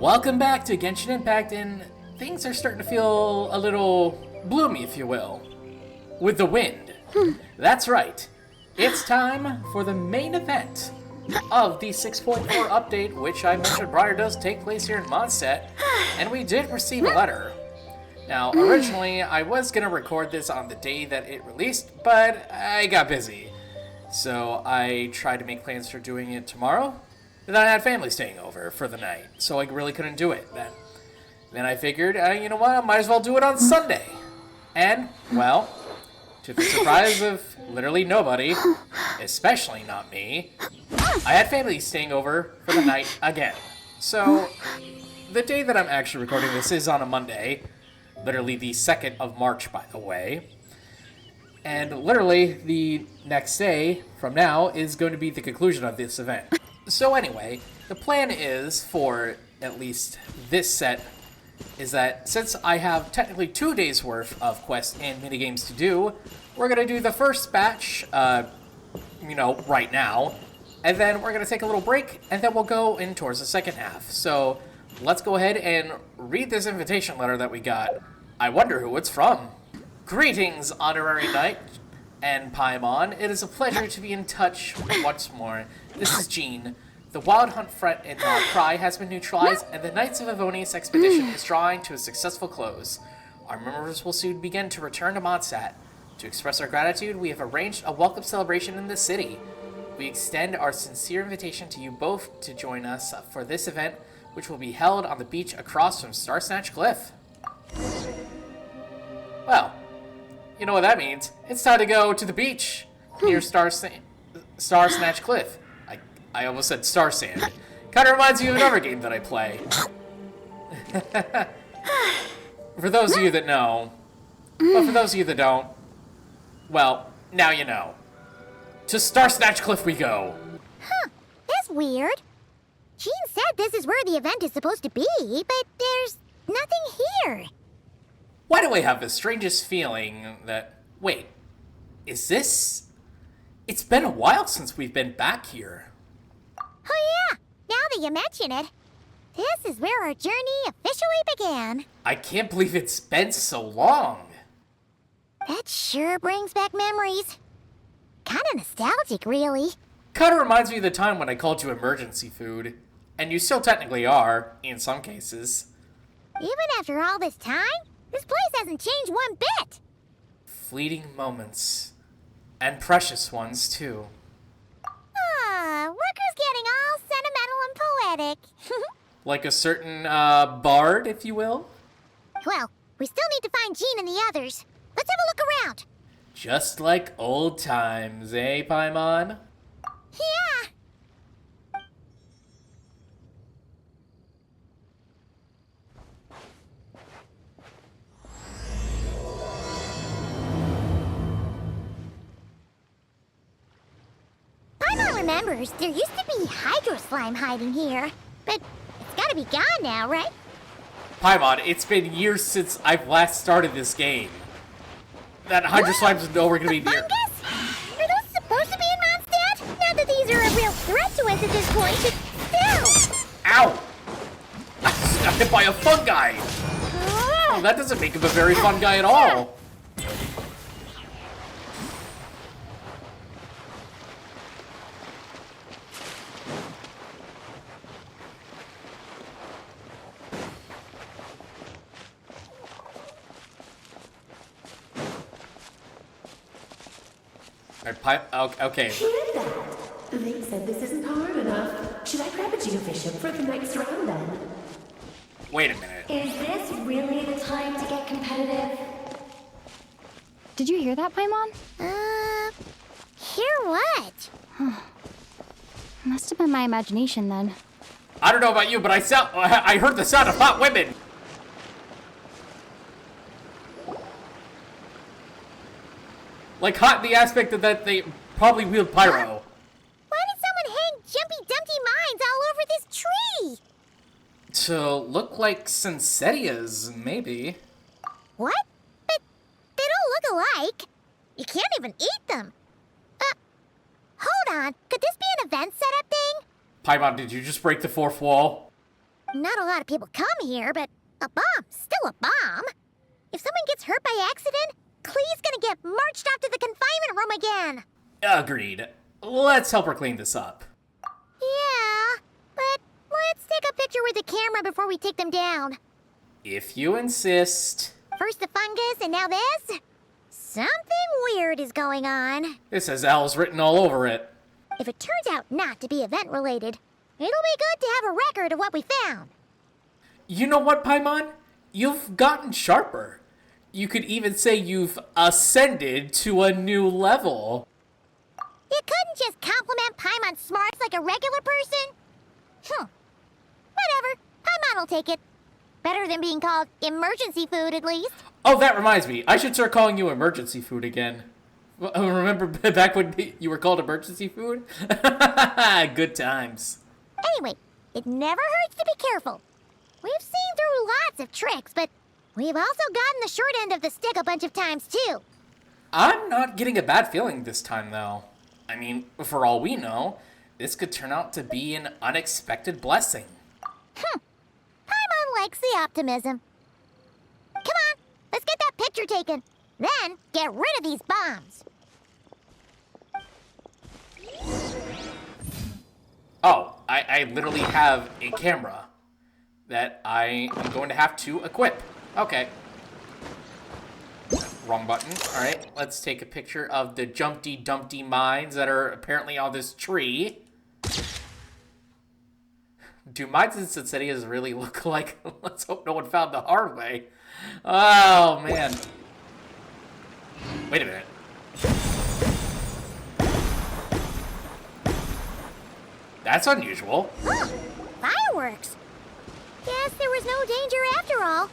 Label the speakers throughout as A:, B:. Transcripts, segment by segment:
A: Welcome back to Genshin Impact, and things are starting to feel a little bloomy, if you will, with the wind. That's right. It's time for the main event of the 6.4 update, which I mentioned prior does take place here in Mondstadt, and we did receive a letter. Now, originally, I was going to record this on the day that it released, but I got busy. So I tried to make plans for doing it tomorrow. Then I had family staying over for the night, so I really couldn't do it then. Then I figured, you know what, I might as well do it on Sunday. And, well, to the surprise of literally nobody, especially not me, I had family staying over for the night again. So, the day that I'm actually recording this is on a Monday, literally the 2nd of March, by the way. And literally, the next day from now is going to be the conclusion of this event. So anyway, the plan is, for at least this set, is that since I have technically 2 days worth of quests and minigames to do, we're going to do the first batch, right now, and then we're going to take a little break, and then we'll go in towards the second half. So let's go ahead and read this invitation letter that we got. I wonder who it's from. Greetings, Honorary Knight and Paimon. It is a pleasure to be in touch once more. This is Jean. The Wild Hunt threat in Cry has been neutralized, and the Knights of Avonius expedition is drawing to a successful close. Our members will soon begin to return to Mondstadt. To express our gratitude, we have arranged a welcome celebration in the city. We extend our sincere invitation to you both to join us for this event, which will be held on the beach across from Star Snatch Cliff. Well, you know what that means. It's time to go to the beach near Star Snatch Cliff. I almost said Star Sand. Kind of reminds me of another game that I play. For those of you that know, but for those of you that don't, well, now you know. To Star Snatch Cliff we go.
B: Huh, that's weird. Jean said this is where the event is supposed to be, but there's nothing here.
A: Why do I have the strangest feeling that... Wait, is this... It's been a while since we've been back here.
B: Oh yeah, now that you mention it. This is where our journey officially began.
A: I can't believe it's been so long.
B: That sure brings back memories. Kinda nostalgic, really.
A: Kinda reminds me of the time when I called you emergency food. And you still technically are, in some cases.
B: Even after all this time, this place hasn't changed one bit.
A: Fleeting moments. And precious ones, too.
B: Rucker's getting all sentimental and poetic.
A: Like a certain, bard, if you will?
B: Well, we still need to find Jean and the others. Let's have a look around.
A: Just like old times, eh, Paimon?
B: Yeah. Paimon remembers there used to be hydro slime hiding here, but it's gotta be gone now, right?
A: Paimon, it's been years since I've last started this game. That Hydro Slime's nowhere gonna be near.
B: Fungus? Are those supposed to be in Mondstadt? Not that these are a real threat to us at this point, but still!
A: Ow! I just got hit by a fungi! Oh, that doesn't make him a very fun guy at all. Okay.
C: They said this isn't hard enough. Should I grab a geofishing for the next round then?
A: Wait a minute.
D: Is this really the time to get competitive?
E: Did you hear that, Paimon?
B: Hear what?
E: Must have been my imagination then.
A: I don't know about you, but I heard the sound of hot women. Like hot in the aspect of that they probably wield pyro.
B: Why did someone hang Jumpy Dumpty mines all over this tree?
A: To look like Sensetias, maybe.
B: What? But they don't look alike. You can't even eat them. Hold on. Could this be an event setup thing?
A: Paimon, did you just break the fourth wall?
B: Not a lot of people come here, but a bomb's still a bomb. If someone gets hurt by accident, Clee's gonna get marched off to the confinement room again.
A: Agreed. Let's help her clean this up.
B: Yeah, but let's take a picture with the camera before we take them down.
A: If you insist.
B: First the fungus, and now this? Something weird is going on.
A: This has owls written all over it.
B: If it turns out not to be event-related, it'll be good to have a record of what we found.
A: You know what, Paimon? You've gotten sharper. You could even say you've ascended to a new level.
B: You couldn't just compliment Paimon's smarts like a regular person? Whatever. Paimon will take it. Better than being called emergency food, at least.
A: Oh, that reminds me. I should start calling you emergency food again. Remember back when you were called emergency food? Good times.
B: Anyway, it never hurts to be careful. We've seen through lots of tricks, but we've also gotten the short end of the stick a bunch of times, too.
A: I'm not getting a bad feeling this time, though. I mean, for all we know, this could turn out to be an unexpected blessing.
B: Paimon likes the optimism. Come on, let's get that picture taken. Then, get rid of these bombs.
A: Oh, I literally have a camera that I am going to have to equip. Okay. Wrong button. Alright, let's take a picture of the Jumpty Dumpty mines that are apparently on this tree. Do mines in Cincinnati really look like... Let's hope no one found the hard way. Oh, man. Wait a minute. That's unusual.
B: Oh, fireworks. Guess there was no danger after all.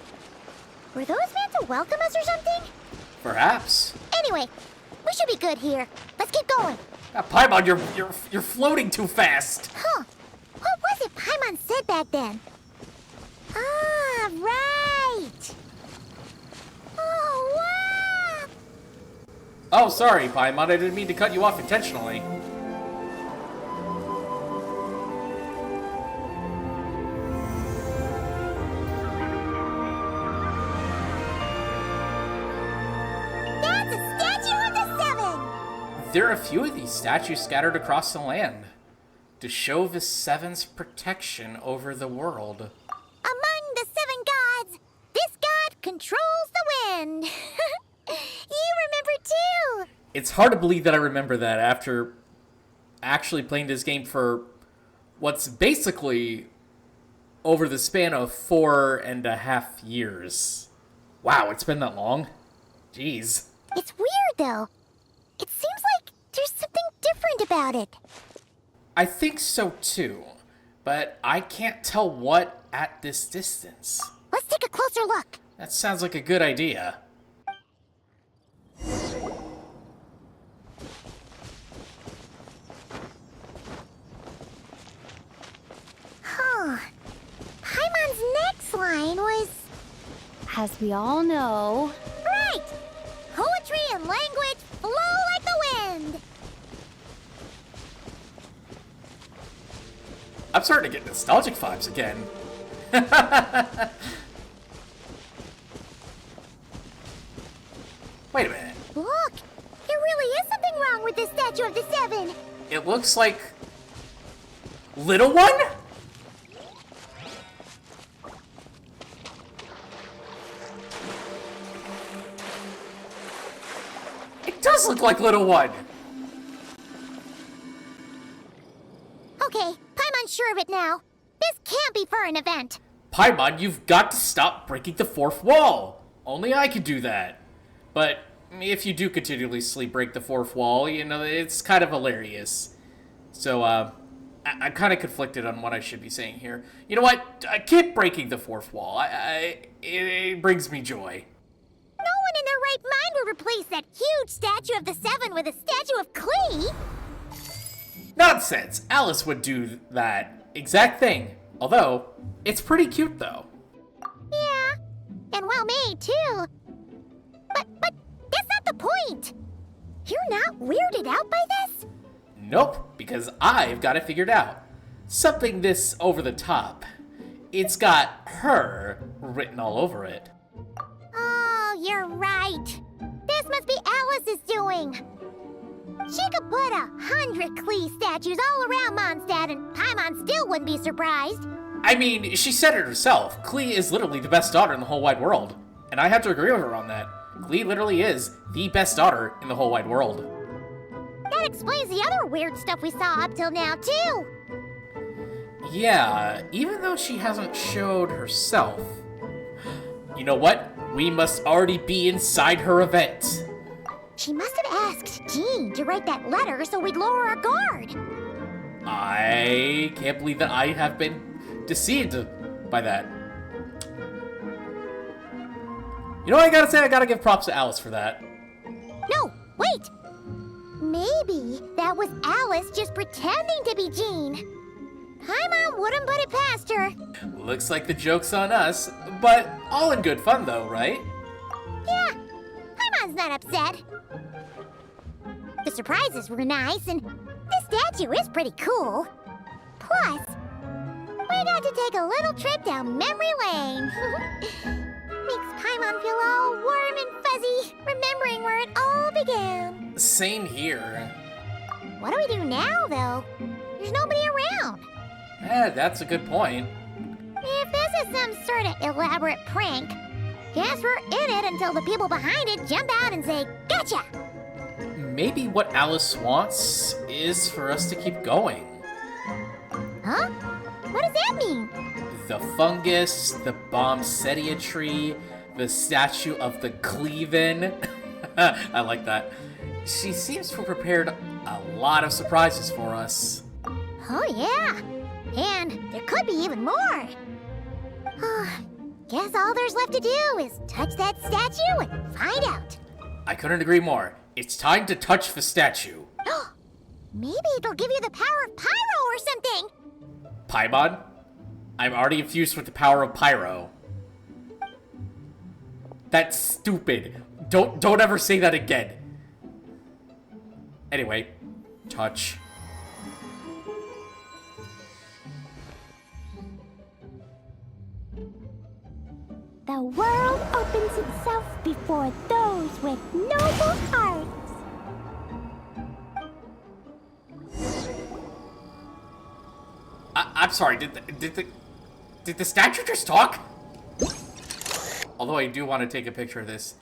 B: Were those meant to welcome us or something?
A: Perhaps.
B: Anyway, we should be good here. Let's keep going.
A: Paimon, you're floating too fast.
B: Huh. What was it Paimon said back then? Ah, right. Oh, wow.
A: Oh, sorry, Paimon. I didn't mean to cut you off intentionally.
B: That's a statue of the Seven.
A: There are a few of these statues scattered across the land to show the Seven's protection over the world.
B: Among the 7 gods, this god controls the wind. You remember too.
A: It's hard to believe that I remember that after actually playing this game for what's basically over the span of 4.5 years. Wow, it's been that long? Jeez.
B: It's weird though. It seems like there's something different about it.
A: I think so too, but I can't tell what at this distance.
B: Let's take a closer look.
A: That sounds like a good idea.
B: Huh. Paimon's next line was...
E: As we all know,
B: Right! Poetry and language flow like the wind.
A: I'm starting to get nostalgic vibes again. Wait a minute.
B: Look, there really is something wrong with this statue of the 7.
A: It looks like... Little One? It does look like Little One.
B: Okay, Paimon's sure of it now. This can't be for an event.
A: Paimon, you've got to stop breaking the fourth wall. Only I could do that. But if you do continuously break the fourth wall, you know, it's kind of hilarious. So, I'm kind of conflicted on what I should be saying here. You know what? Keep breaking the fourth wall. It brings me joy.
B: No one in their right mind would replace that huge statue of the 7 with a statue of Klee.
A: Nonsense! Alice would do that exact thing. Although, it's pretty cute though.
B: Yeah, and well made too. But that's not the point. You're not weirded out by this?
A: Nope, because I've got it figured out. Something this over the top. it's got her written all over it.
B: Oh, you're right. This must be Alice's doing. She could put 100 Klee statues all around Mondstadt and Paimon still wouldn't be surprised.
A: I mean, she said it herself. Klee is literally the best daughter in the whole wide world. And I have to agree with her on that. Klee literally is the best daughter in the whole wide world.
B: That explains the other weird stuff we saw up till now, too.
A: Yeah, even though she hasn't showed herself. You know what? We must already be inside her event.
B: She must have asked Jean to write that letter so we'd lower our guard.
A: I can't believe that I have been deceived by that. You know what I gotta say? I gotta give props to Alice for that.
B: No, wait! Maybe that was Alice just pretending to be Jean. Paimon wouldn't put it past her.
A: Looks like the joke's on us, but all in good fun though, right?
B: Yeah, Paimon's not upset. The surprises were nice, and this statue is pretty cool. Plus, we got to take a little trip down memory lane. Makes Paimon feel all warm and fuzzy, remembering where it all began.
A: Same here.
B: What do we do now, though? There's nobody around.
A: That's a good point.
B: If this is some sort of elaborate prank, guess we're in it until the people behind it jump out and say, "Gotcha!"
A: Maybe what Alice wants is for us to keep going.
B: Huh? What does that mean?
A: The fungus, the bombsetia tree, the statue of the Cleaven. I like that. She seems to have prepared a lot of surprises for us.
B: Oh, yeah. And there could be even more. Guess all there's left to do is touch that statue and find out.
A: I couldn't agree more. It's time to touch the statue.
B: Maybe it'll give you the power of Pyro or something.
A: Paimon? I'm already infused with the power of Pyro. That's stupid. Don't ever say that again. Anyway, touch.
B: The world opens itself before those with noble hearts.
A: I'm sorry, did the statue just talk? Although I do want to take a picture of this.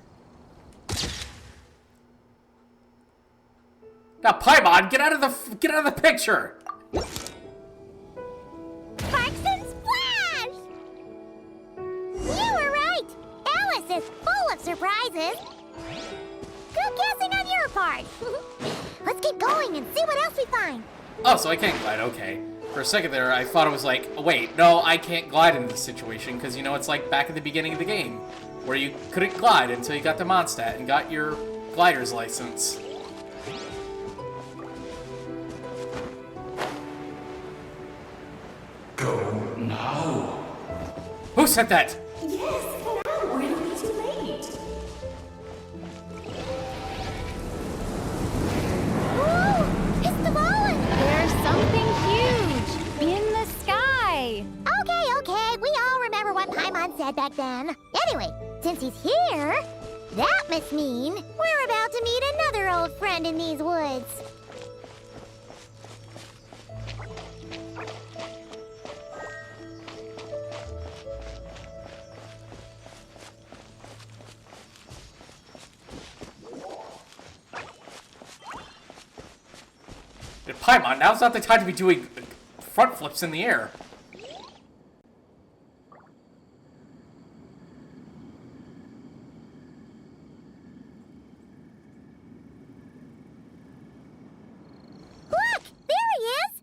A: Now, Paimon, get out of the picture!
B: Sparks and splash! You were right. Alice is full of surprises. Good guessing on your part. Let's keep going and see what else we find.
A: Oh, so I can't glide, okay. For a second there, I thought it was like, oh, wait, no, I can't glide in this situation, because, you know, it's like back at the beginning of the game, where you couldn't glide until you got to Mondstadt and got your glider's license.
F: Go now.
A: Who said that?
C: Yes, now, or it'll be too late.
B: Ooh, it's the Fallen!
E: There's something huge in the sky.
B: Okay, we all remember what Paimon said back then. Anyway, since he's here, that must mean we're about to meet another old friend in these woods.
A: Paimon, now's not the time to be doing front flips in the air.
B: Look! There he is!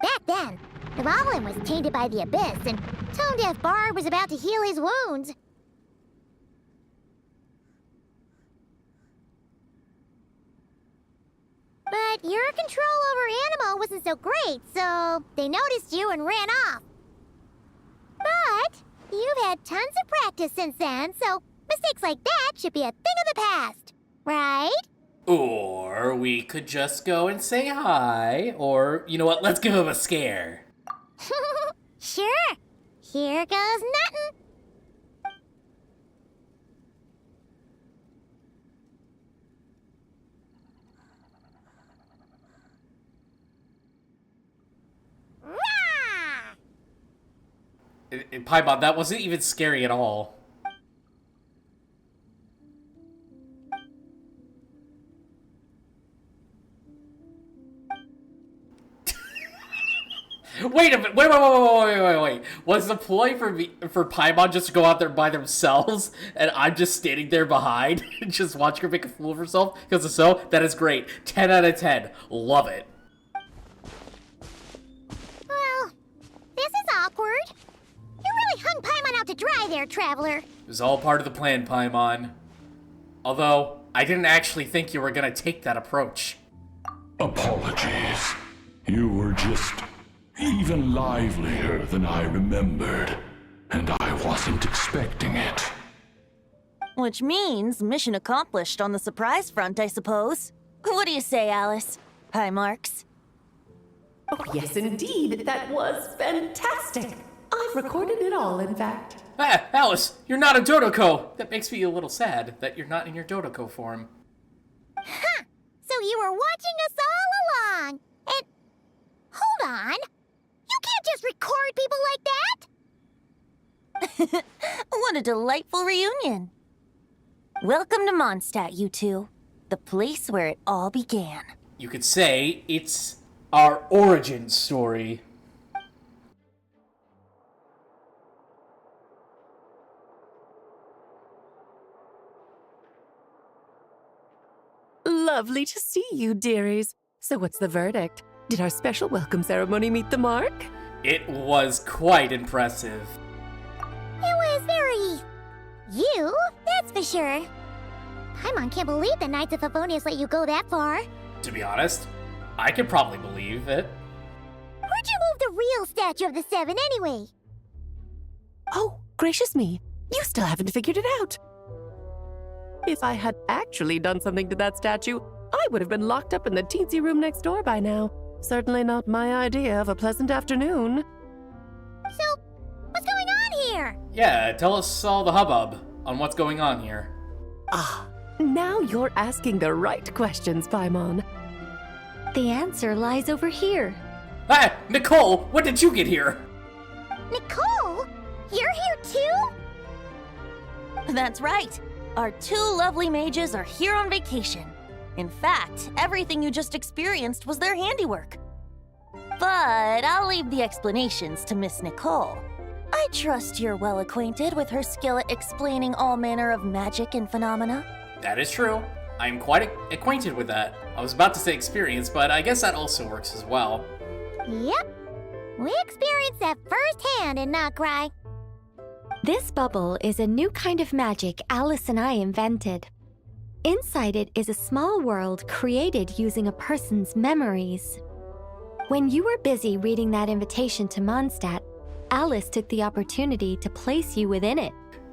B: Back then, the Fallen was tainted by the Abyss, and Tone-Deaf Bard was about to heal his wounds. But your control over Animo wasn't so great, so they noticed you and ran off. But you've had tons of practice since then, so mistakes like that should be a thing of the past, right?
A: Or we could just go and say hi, or, you know what, let's give him a scare.
B: Sure. Here goes nothing. Rah!
A: Paimon, that wasn't even scary at all. Wait a minute! Wait! Was the ploy for Paimon just to go out there by themselves, and I'm just standing there behind, and just watching her make a fool of herself? Because if so, that is great. 10 out of 10. Love it.
B: Well, this is awkward. You really hung Paimon out to dry there, traveler.
A: It was all part of the plan, Paimon. Although, I didn't actually think you were gonna take that approach.
F: Apologies. You were just even livelier than I remembered, and I wasn't expecting it.
G: Which means mission accomplished on the surprise front, I suppose. What do you say, Alice? High marks.
C: Oh, yes, indeed. That was fantastic. I've recorded it all, in fact.
A: Ah, Alice, you're not a Dodoko! That makes me a little sad that you're not in your Dodoko form.
B: Huh! So you were watching us all along. And hold on. You can't just record people like that.
G: What a delightful reunion. Welcome to Mondstadt, you two. The place where it all began.
A: You could say it's our origin story.
C: Lovely to see you, dearies. So what's the verdict? Did our special welcome ceremony meet the mark?
A: It was quite impressive.
B: It was very... you, that's for sure. Paimon can't believe the Knights of Favonius let you go that far.
A: To be honest, I could probably believe it.
B: Where'd you move the real statue of the Seven anyway?
C: Oh, gracious me. You still haven't figured it out. If I had actually done something to that statue, I would have been locked up in the teensy room next door by now. Certainly not my idea of a pleasant afternoon.
B: So, what's going on here?
A: Yeah, tell us all the hubbub on what's going on here.
C: Ah, now you're asking the right questions, Paimon.
E: The answer lies over here.
A: Ah, Nicole, when did you get here?
B: Nicole? You're here too?
G: That's right. Our two lovely mages are here on vacation. In fact, everything you just experienced was their handiwork. But I'll leave the explanations to Miss Nicole. I trust you're well acquainted with her skill at explaining all manner of magic and phenomena.
A: That is true. I am quite acquainted with that. I was about to say experience, but I guess that also works as well.
B: Yep. We experienced that firsthand in Noctri.
E: This bubble is a new kind of magic Alice and I invented. Inside it is a small world created using a person's memories. When you were busy reading that invitation to Mondstadt, Alice took the opportunity to place you within it.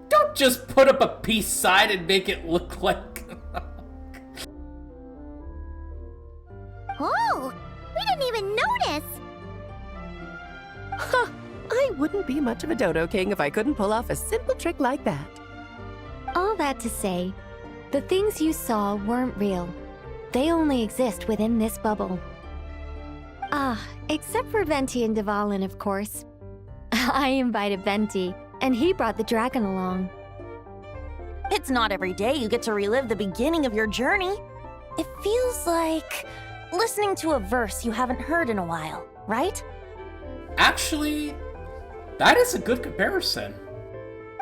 A: Don't just put up a peace sign and make it look like...
B: Oh, we didn't even notice.
C: Huh, I wouldn't be much of a dodo king if I couldn't pull off a simple trick like that.
E: All that to say, the things you saw weren't real. They only exist within this bubble. Ah, except for Venti and Dvalin, of course. I invited Venti, and he brought the dragon along.
G: It's not every day you get to relive the beginning of your journey. It feels like listening to a verse you haven't heard in a while, right?
A: Actually, that is a good comparison.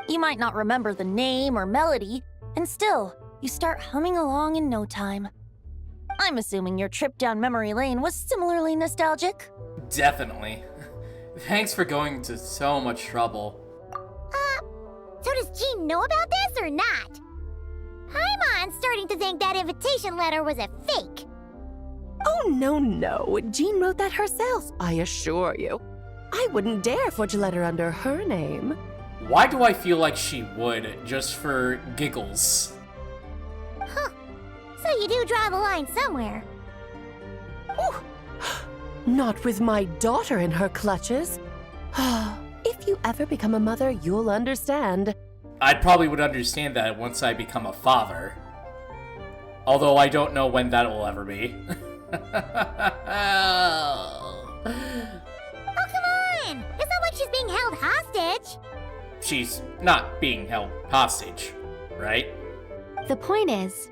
G: You might not remember the name or melody, and still, you start humming along in no time. I'm assuming your trip down memory lane was similarly nostalgic.
A: Definitely. Thanks for going to so much trouble.
B: So does Jean know about this or not? Paimon's starting to think that invitation letter was a fake.
C: Oh, no. Jean wrote that herself, I assure you. I wouldn't dare forge a letter under her name.
A: Why do I feel like she would, just for giggles?
B: Huh. So you do draw the line somewhere.
C: Not with my daughter in her clutches. If you ever become a mother, you'll understand.
A: I probably would understand that once I become a father. Although I don't know when that will ever be.
B: Oh, come on! It's not like she's being held hostage.
A: She's not being held hostage, right?
E: The point is,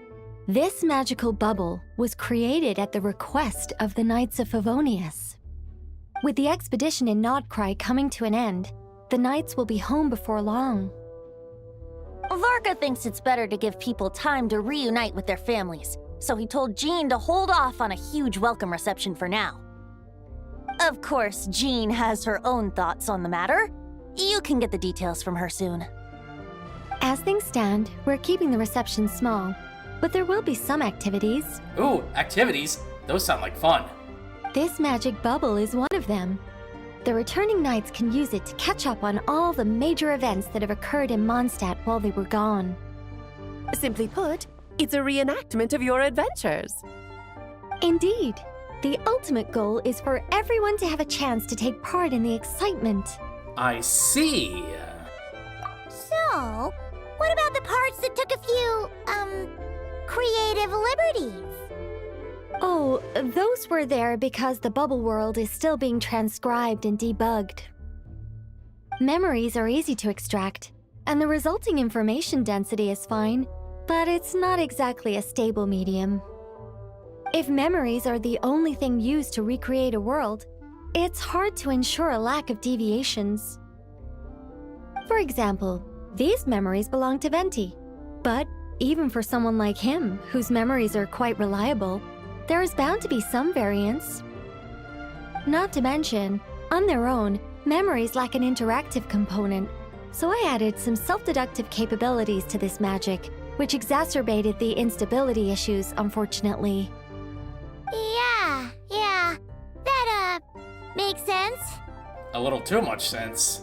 E: this magical bubble was created at the request of the Knights of Favonius. With the expedition in Nodcry coming to an end, the Knights will be home before long.
G: Varka thinks it's better to give people time to reunite with their families, so he told Jean to hold off on a huge welcome reception for now. Of course, Jean has her own thoughts on the matter. You can get the details from her soon.
E: As things stand, we're keeping the reception small, but there will be some activities.
A: Ooh, activities? Those sound like fun.
E: This magic bubble is one of them. The returning knights can use it to catch up on all the major events that have occurred in Mondstadt while they were gone.
C: Simply put, it's a reenactment of your adventures.
E: Indeed. The ultimate goal is for everyone to have a chance to take part in the excitement.
A: I see.
B: So, what about the parts that took a few, creative liberties?
E: Oh, those were there because the bubble world is still being transcribed and debugged. Memories are easy to extract, and the resulting information density is fine, but it's not exactly a stable medium. If memories are the only thing used to recreate a world, it's hard to ensure a lack of deviations. For example, these memories belong to Venti, but even for someone like him, whose memories are quite reliable, there is bound to be some variance. Not to mention, on their own, memories lack an interactive component, so I added some self-deductive capabilities to this magic, which exacerbated the instability issues, unfortunately.
B: Yeah. That, makes sense.
A: A little too much sense.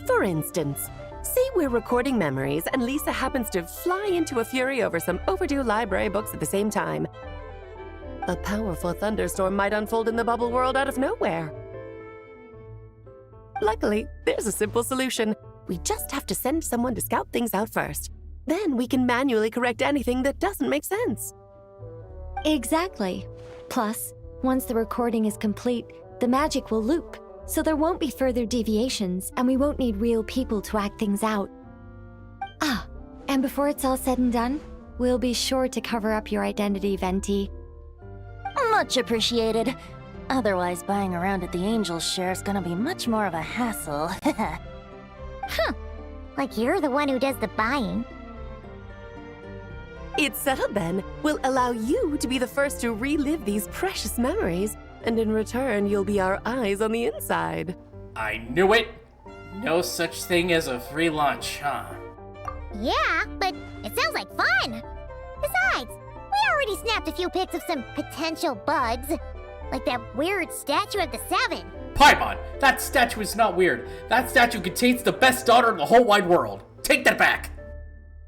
C: For instance, say we're recording memories and Lisa happens to fly into a fury over some overdue library books at the same time. A powerful thunderstorm might unfold in the bubble world out of nowhere. Luckily, there's a simple solution. We just have to send someone to scout things out first. Then we can manually correct anything that doesn't make sense.
E: Exactly. Plus, once the recording is complete, the magic will loop, so there won't be further deviations, and we won't need real people to act things out. Ah, and before it's all said and done, we'll be sure to cover up your identity, Venti.
G: Much appreciated. Otherwise, buying around at the Angels share is gonna be much more of a hassle.
B: Like you're the one who does the buying.
C: It's settled then. We'll allow you to be the first to relive these precious memories, and in return, you'll be our eyes on the inside.
A: I knew it! No such thing as a free lunch, huh?
B: Yeah, but it sounds like fun! Besides, we already snapped a few pics of some potential bugs. Like that weird statue of the Seven.
A: Paimon, that statue is not weird. That statue contains the best daughter in the whole wide world. Take that back!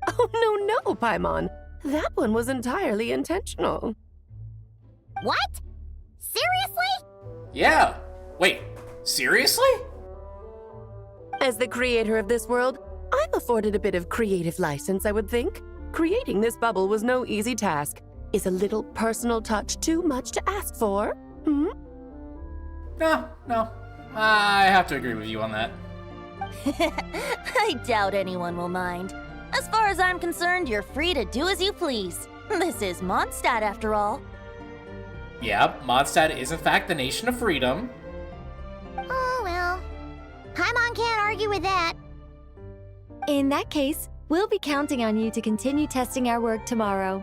C: Oh, no, Paimon. That one was entirely intentional.
B: What? Seriously?
A: Yeah. Wait, seriously?
C: As the creator of this world, I'm afforded a bit of creative license, I would think. Creating this bubble was no easy task. Is a little personal touch too much to ask for?
A: No. I have to agree with you on that.
G: I doubt anyone will mind. As far as I'm concerned, you're free to do as you please. This is Mondstadt, after all.
A: Yeah, Mondstadt is in fact the nation of freedom.
B: Oh, well. Paimon can't argue with that.
E: In that case, we'll be counting on you to continue testing our work tomorrow.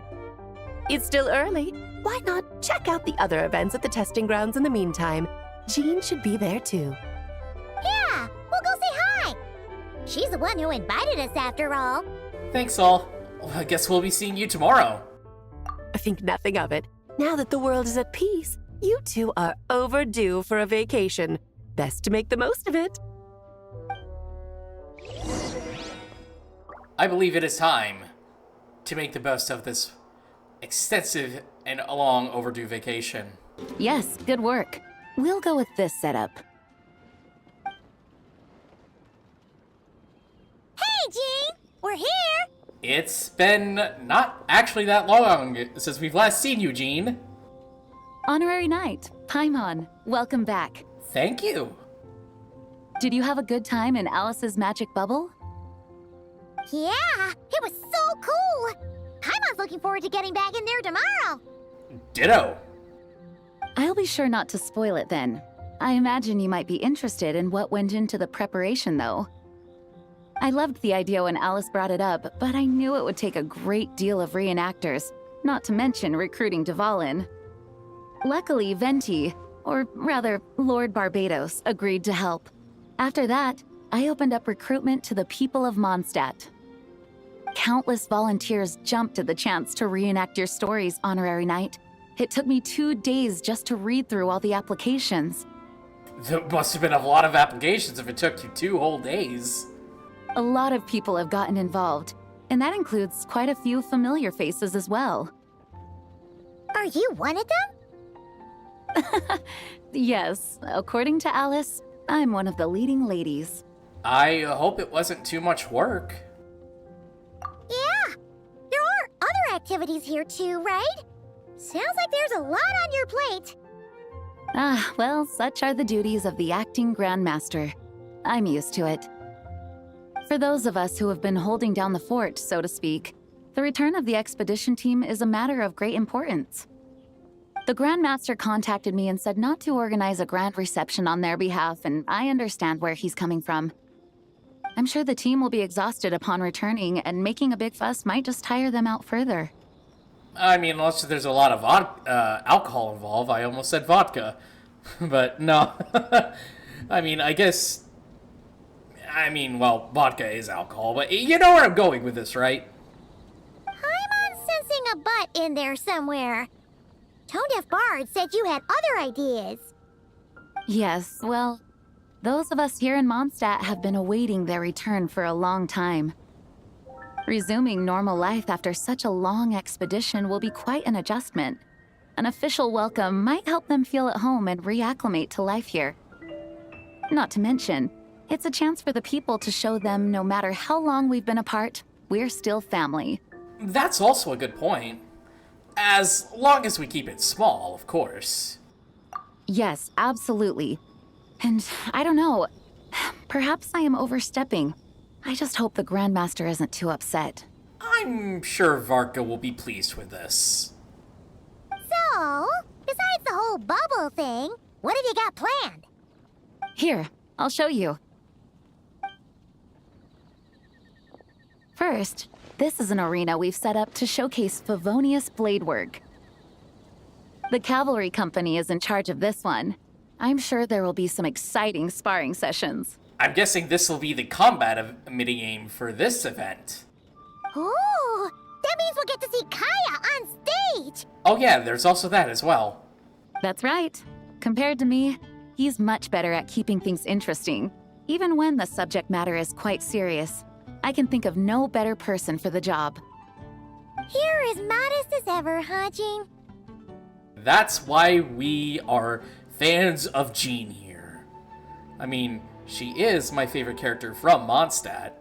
C: It's still early. Why not check out the other events at the testing grounds in the meantime? Jean should be there too.
B: Yeah, we'll go say hi. She's the one who invited us after all.
A: Thanks all. Well, I guess we'll be seeing you tomorrow.
C: I think nothing of it. Now that the world is at peace, you two are overdue for a vacation. Best to make the most of it.
A: I believe it is time to make the best of this extensive and long overdue vacation.
H: Yes, good work. We'll go with this setup.
A: It's been not actually that long since we've last seen you, Jean.
H: Honorary Knight, Paimon, welcome back.
A: Thank you.
H: Did you have a good time in Alice's magic bubble?
B: Yeah, it was so cool. Paimon's looking forward to getting back in there tomorrow.
A: Ditto.
H: I'll be sure not to spoil it then. I imagine you might be interested in what went into the preparation, though. I loved the idea when Alice brought it up, but I knew it would take a great deal of reenactors, not to mention recruiting Dvalin. Luckily, Venti, or rather, Lord Barbados, agreed to help. After that, I opened up recruitment to the people of Mondstadt. Countless volunteers jumped at the chance to reenact your stories, Honorary Knight. It took me 2 days just to read through all the applications.
A: There must have been a lot of applications if it took you 2 whole days.
H: A lot of people have gotten involved, and that includes quite a few familiar faces as well.
B: Are you one of them?
H: Yes, according to Alice, I'm one of the leading ladies.
A: I hope it wasn't too much work.
B: Yeah, there are other activities here too, right? Sounds like there's a lot on your plate.
H: Ah, well, such are the duties of the acting Grandmaster. I'm used to it. For those of us who have been holding down the fort, so to speak, the return of the expedition team is a matter of great importance. The Grandmaster contacted me and said not to organize a grand reception on their behalf, and I understand where he's coming from. I'm sure the team will be exhausted upon returning, and making a big fuss might just tire them out further.
A: I mean, unless there's a lot of alcohol involved. I almost said vodka. But no. I mean, well, vodka is alcohol, but you know where I'm going with this, right?
B: I'm sensing a butt in there somewhere. Tone Deaf Bard said you had other ideas.
H: Yes, well, those of us here in Mondstadt have been awaiting their return for a long time. Resuming normal life after such a long expedition will be quite an adjustment. An official welcome might help them feel at home and reacclimate to life here. Not to mention, it's a chance for the people to show them no matter how long we've been apart, we're still family.
A: That's also a good point. As long as we keep it small, of course.
H: Yes, absolutely. And I don't know, perhaps I am overstepping. I just hope the Grandmaster isn't too upset.
A: I'm sure Varka will be pleased with this.
B: So, besides the whole bubble thing, what have you got planned?
H: Here, I'll show you. First, this is an arena we've set up to showcase Favonius blade work. The Cavalry Company is in charge of this one. I'm sure there will be some exciting sparring sessions.
A: I'm guessing this will be the combat minigame for this event.
B: Ooh, that means we'll get to see Kaya on stage!
A: Oh yeah, there's also that as well.
H: That's right. Compared to me, he's much better at keeping things interesting, even when the subject matter is quite serious. I can think of no better person for the job.
B: You're as modest as ever, huh, Jean?
A: That's why we are fans of Jean here. I mean, she is my favorite character from Mondstadt.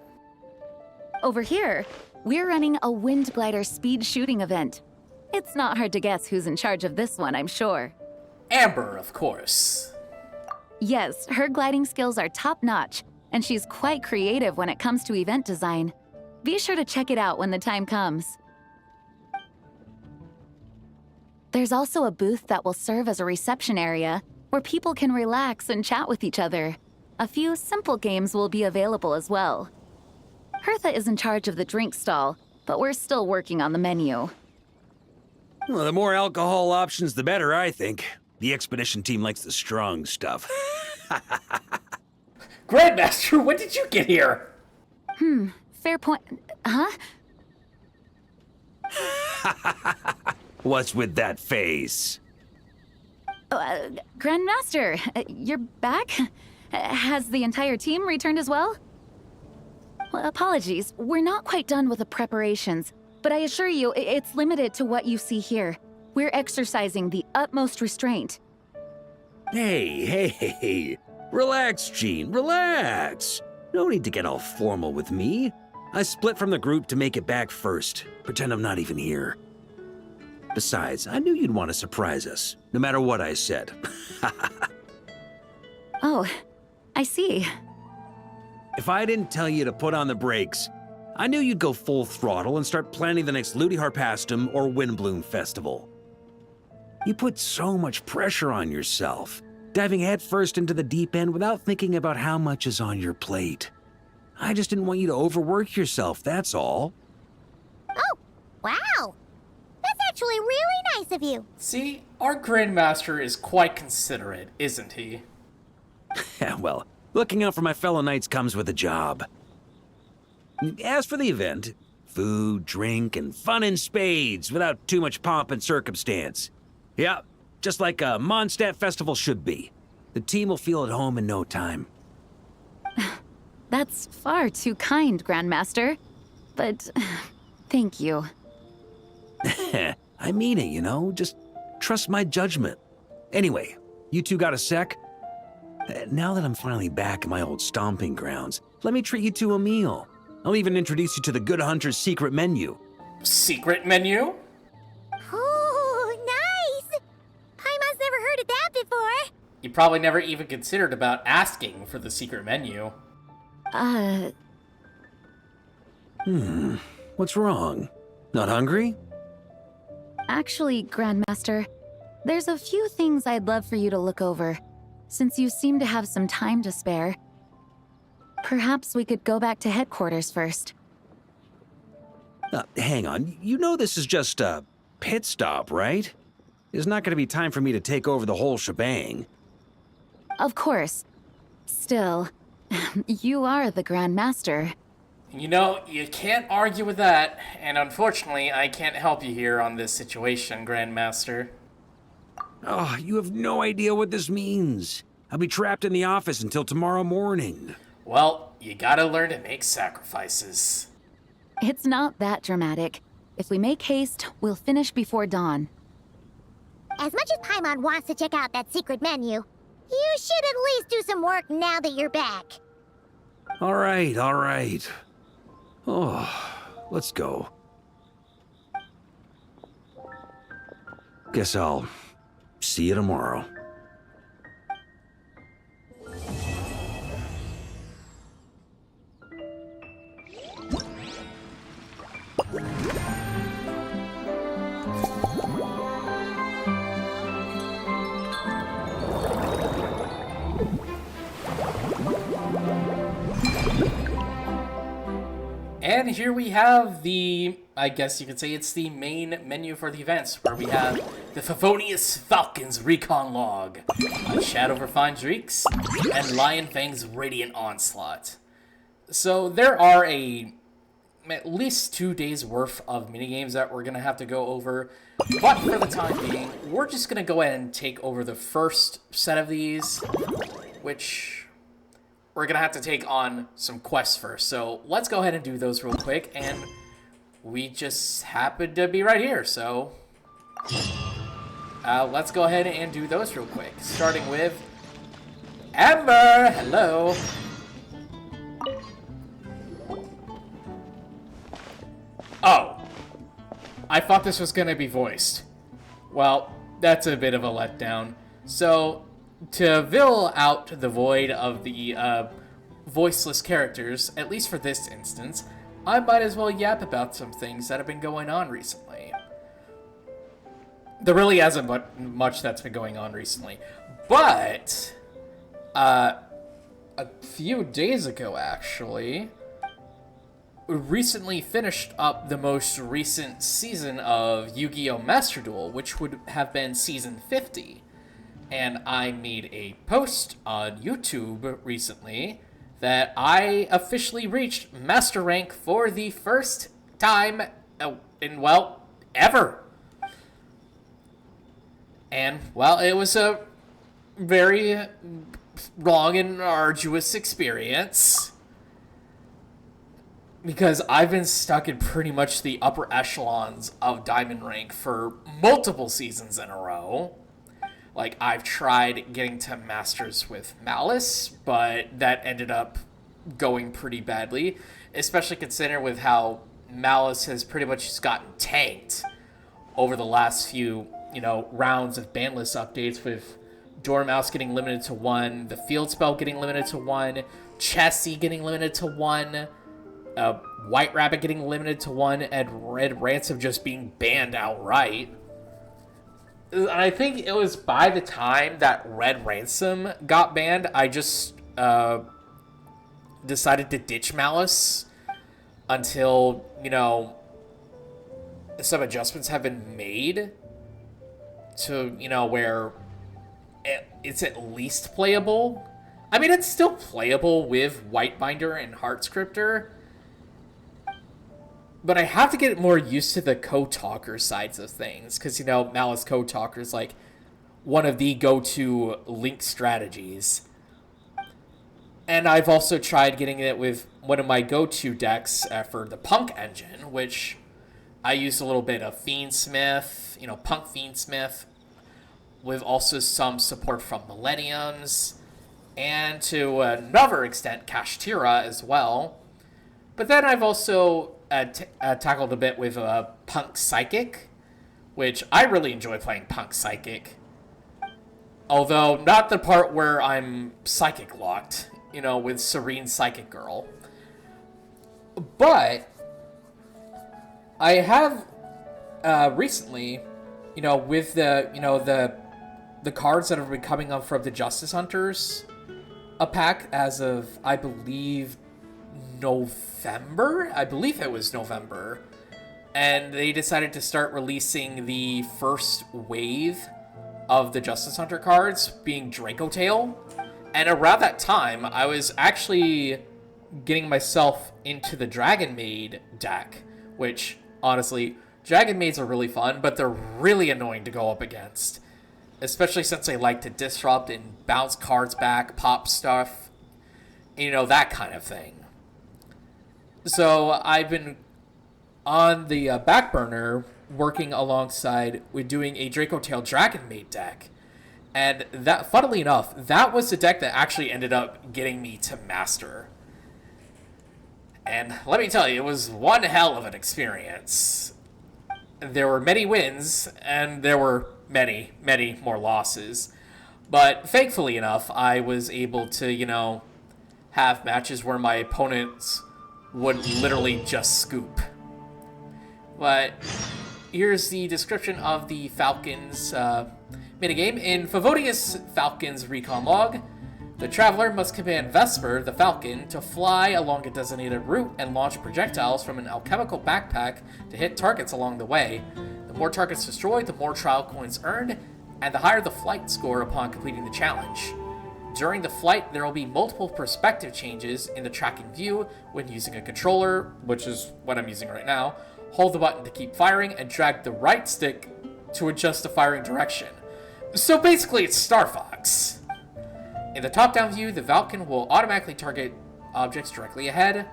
H: Over here, we're running a wind glider speed shooting event. It's not hard to guess who's in charge of this one, I'm sure.
A: Amber, of course.
H: Yes, her gliding skills are top-notch, and she's quite creative when it comes to event design. Be sure to check it out when the time comes. There's also a booth that will serve as a reception area where people can relax and chat with each other. A few simple games will be available as well. Hertha is in charge of the drink stall, but we're still working on the menu.
I: Well, the more alcohol options, the better, I think. The expedition team likes the strong stuff.
A: Grandmaster, when did you get here?
H: Fair point. Huh?
I: What's with that face?
H: Grandmaster, you're back? Has the entire team returned as well? Well, apologies, we're not quite done with the preparations, but I assure you, it's limited to what you see here. We're exercising the utmost restraint.
I: Hey. Relax, Jean, relax. No need to get all formal with me. I split from the group to make it back first. Pretend I'm not even here. Besides, I knew you'd want to surprise us, no matter what I said.
H: Oh, I see.
I: If I didn't tell you to put on the brakes, I knew you'd go full throttle and start planning the next Ludi Harpastum or Windblume festival. You put so much pressure on yourself, diving headfirst into the deep end without thinking about how much is on your plate. I just didn't want you to overwork yourself, that's all.
B: Oh, wow. That's actually really nice of you.
A: See, our Grandmaster is quite considerate, isn't he?
I: Well, looking out for my fellow knights comes with a job. As for the event, food, drink, and fun in spades without too much pomp and circumstance. Yeah, just like a Mondstadt festival should be. The team will feel at home in no time.
H: That's far too kind, Grandmaster. But thank you.
I: I mean it, you know? Just trust my judgment. Anyway, you two got a sec? Now that I'm finally back in my old stomping grounds, let me treat you to a meal. I'll even introduce you to the Good Hunter's secret menu.
A: Secret menu?
B: Oh, nice. Paimon's never heard of that before.
A: You probably never even considered about asking for the secret menu.
I: What's wrong? Not hungry?
H: Actually, Grandmaster, there's a few things I'd love for you to look over, since you seem to have some time to spare. Perhaps we could go back to headquarters first.
I: Hang on, you know this is just a pit stop, right? There's not going to be time for me to take over the whole shebang.
H: Of course. Still, you are the Grandmaster.
A: You know, you can't argue with that, and unfortunately, I can't help you here on this situation, Grandmaster.
I: Oh, you have no idea what this means. I'll be trapped in the office until tomorrow morning.
A: Well, you gotta learn to make sacrifices.
H: It's not that dramatic. If we make haste, we'll finish before dawn.
B: As much as Paimon wants to check out that secret menu, you should at least do some work now that you're back.
I: All right, all right. Oh, let's go. Guess I'll see you tomorrow.
A: And here we have the, I guess you could say it's the main menu for the events, where we have the Favonius Falcon's Recon Log, Shadow Refined Reeks, and Lion Fang's Radiant Onslaught. So there are at least 2 days worth of minigames that we're going to have to go over, but for the time being, we're just going to go ahead and take over the first set of these, which we're going to have to take on some quests first. So let's go ahead and do those real quick, and we just happen to be right here, so let's go ahead and do those real quick. Starting with Amber, hello. Oh, I thought this was going to be voiced. Well, that's a bit of a letdown. So, to fill out the void of the voiceless characters, at least for this instance, I might as well yap about some things that have been going on recently. There really hasn't much that's been going on recently, but a few days ago, actually, we recently finished up the most recent season of Yu-Gi-Oh! Master Duel, which would have been Season 50. And I made a post on YouTube recently that I officially reached Master Rank for the first time in, well, ever. And, well, it was a very long and arduous experience, because I've been stuck in pretty much the upper echelons of Diamond Rank for multiple seasons in a row. Like, I've tried getting to Masters with Malice, but that ended up going pretty badly, especially considering with how Malice has pretty much just gotten tanked over the last few, rounds of bandless updates, with Dormouse getting limited to 1, the Field Spell getting limited to 1, Chessie getting limited to 1, White Rabbit getting limited to 1, and Red Ransom just being banned outright. And I think it was by the time that Red Ransom got banned, I just decided to ditch Malice until, some adjustments have been made to, where it's at least playable. I mean, it's still playable with Whitebinder and Heartscripter, but I have to get more used to the Code Talker sides of things, because, Malice Code Talker is, like, one of the go-to Link strategies. And I've also tried getting it with one of my go-to decks for the Punk engine, which I used a little bit of Fiendsmith, Punk Fiendsmith, with also some support from Millenniums, and to another extent, Kashtira as well. But then I've also tackled a bit with Punk Psychic, which I really enjoy playing Punk Psychic. Although, not the part where I'm Psychic locked, with Serene Psychic Girl. But I have recently, with the cards that have been coming up from the Justice Hunters, a pack as of, I believe, November? I believe it was November. And they decided to start releasing the first wave of the Justice Hunter cards, being Draco Tail. And around that time, I was actually getting myself into the Dragon Maid deck, which, honestly, Dragon Maids are really fun, but they're really annoying to go up against. Especially since they like to disrupt and bounce cards back, pop stuff, that kind of thing. So I've been on the back burner working alongside with doing a Draco Tail Dragon Maid deck. And that, funnily enough, that was the deck that actually ended up getting me to Master. And let me tell you, it was one hell of an experience. There were many wins, and there were many, many more losses. But thankfully enough, I was able to, have matches where my opponents would literally just scoop. But here's the description of the Falcons minigame. In Favonius Falcon's recon log, the traveler must command Vesper, the Falcon, to fly along a designated route and launch projectiles from an alchemical backpack to hit targets along the way. The more targets destroyed, the more trial coins earned, and the higher the flight score upon completing the challenge. During the flight, there will be multiple perspective changes in the tracking view when using a controller, which is what I'm using right now. Hold the button to keep firing, and drag the right stick to adjust the firing direction. So basically, it's Star Fox. In the top-down view, the Falcon will automatically target objects directly ahead.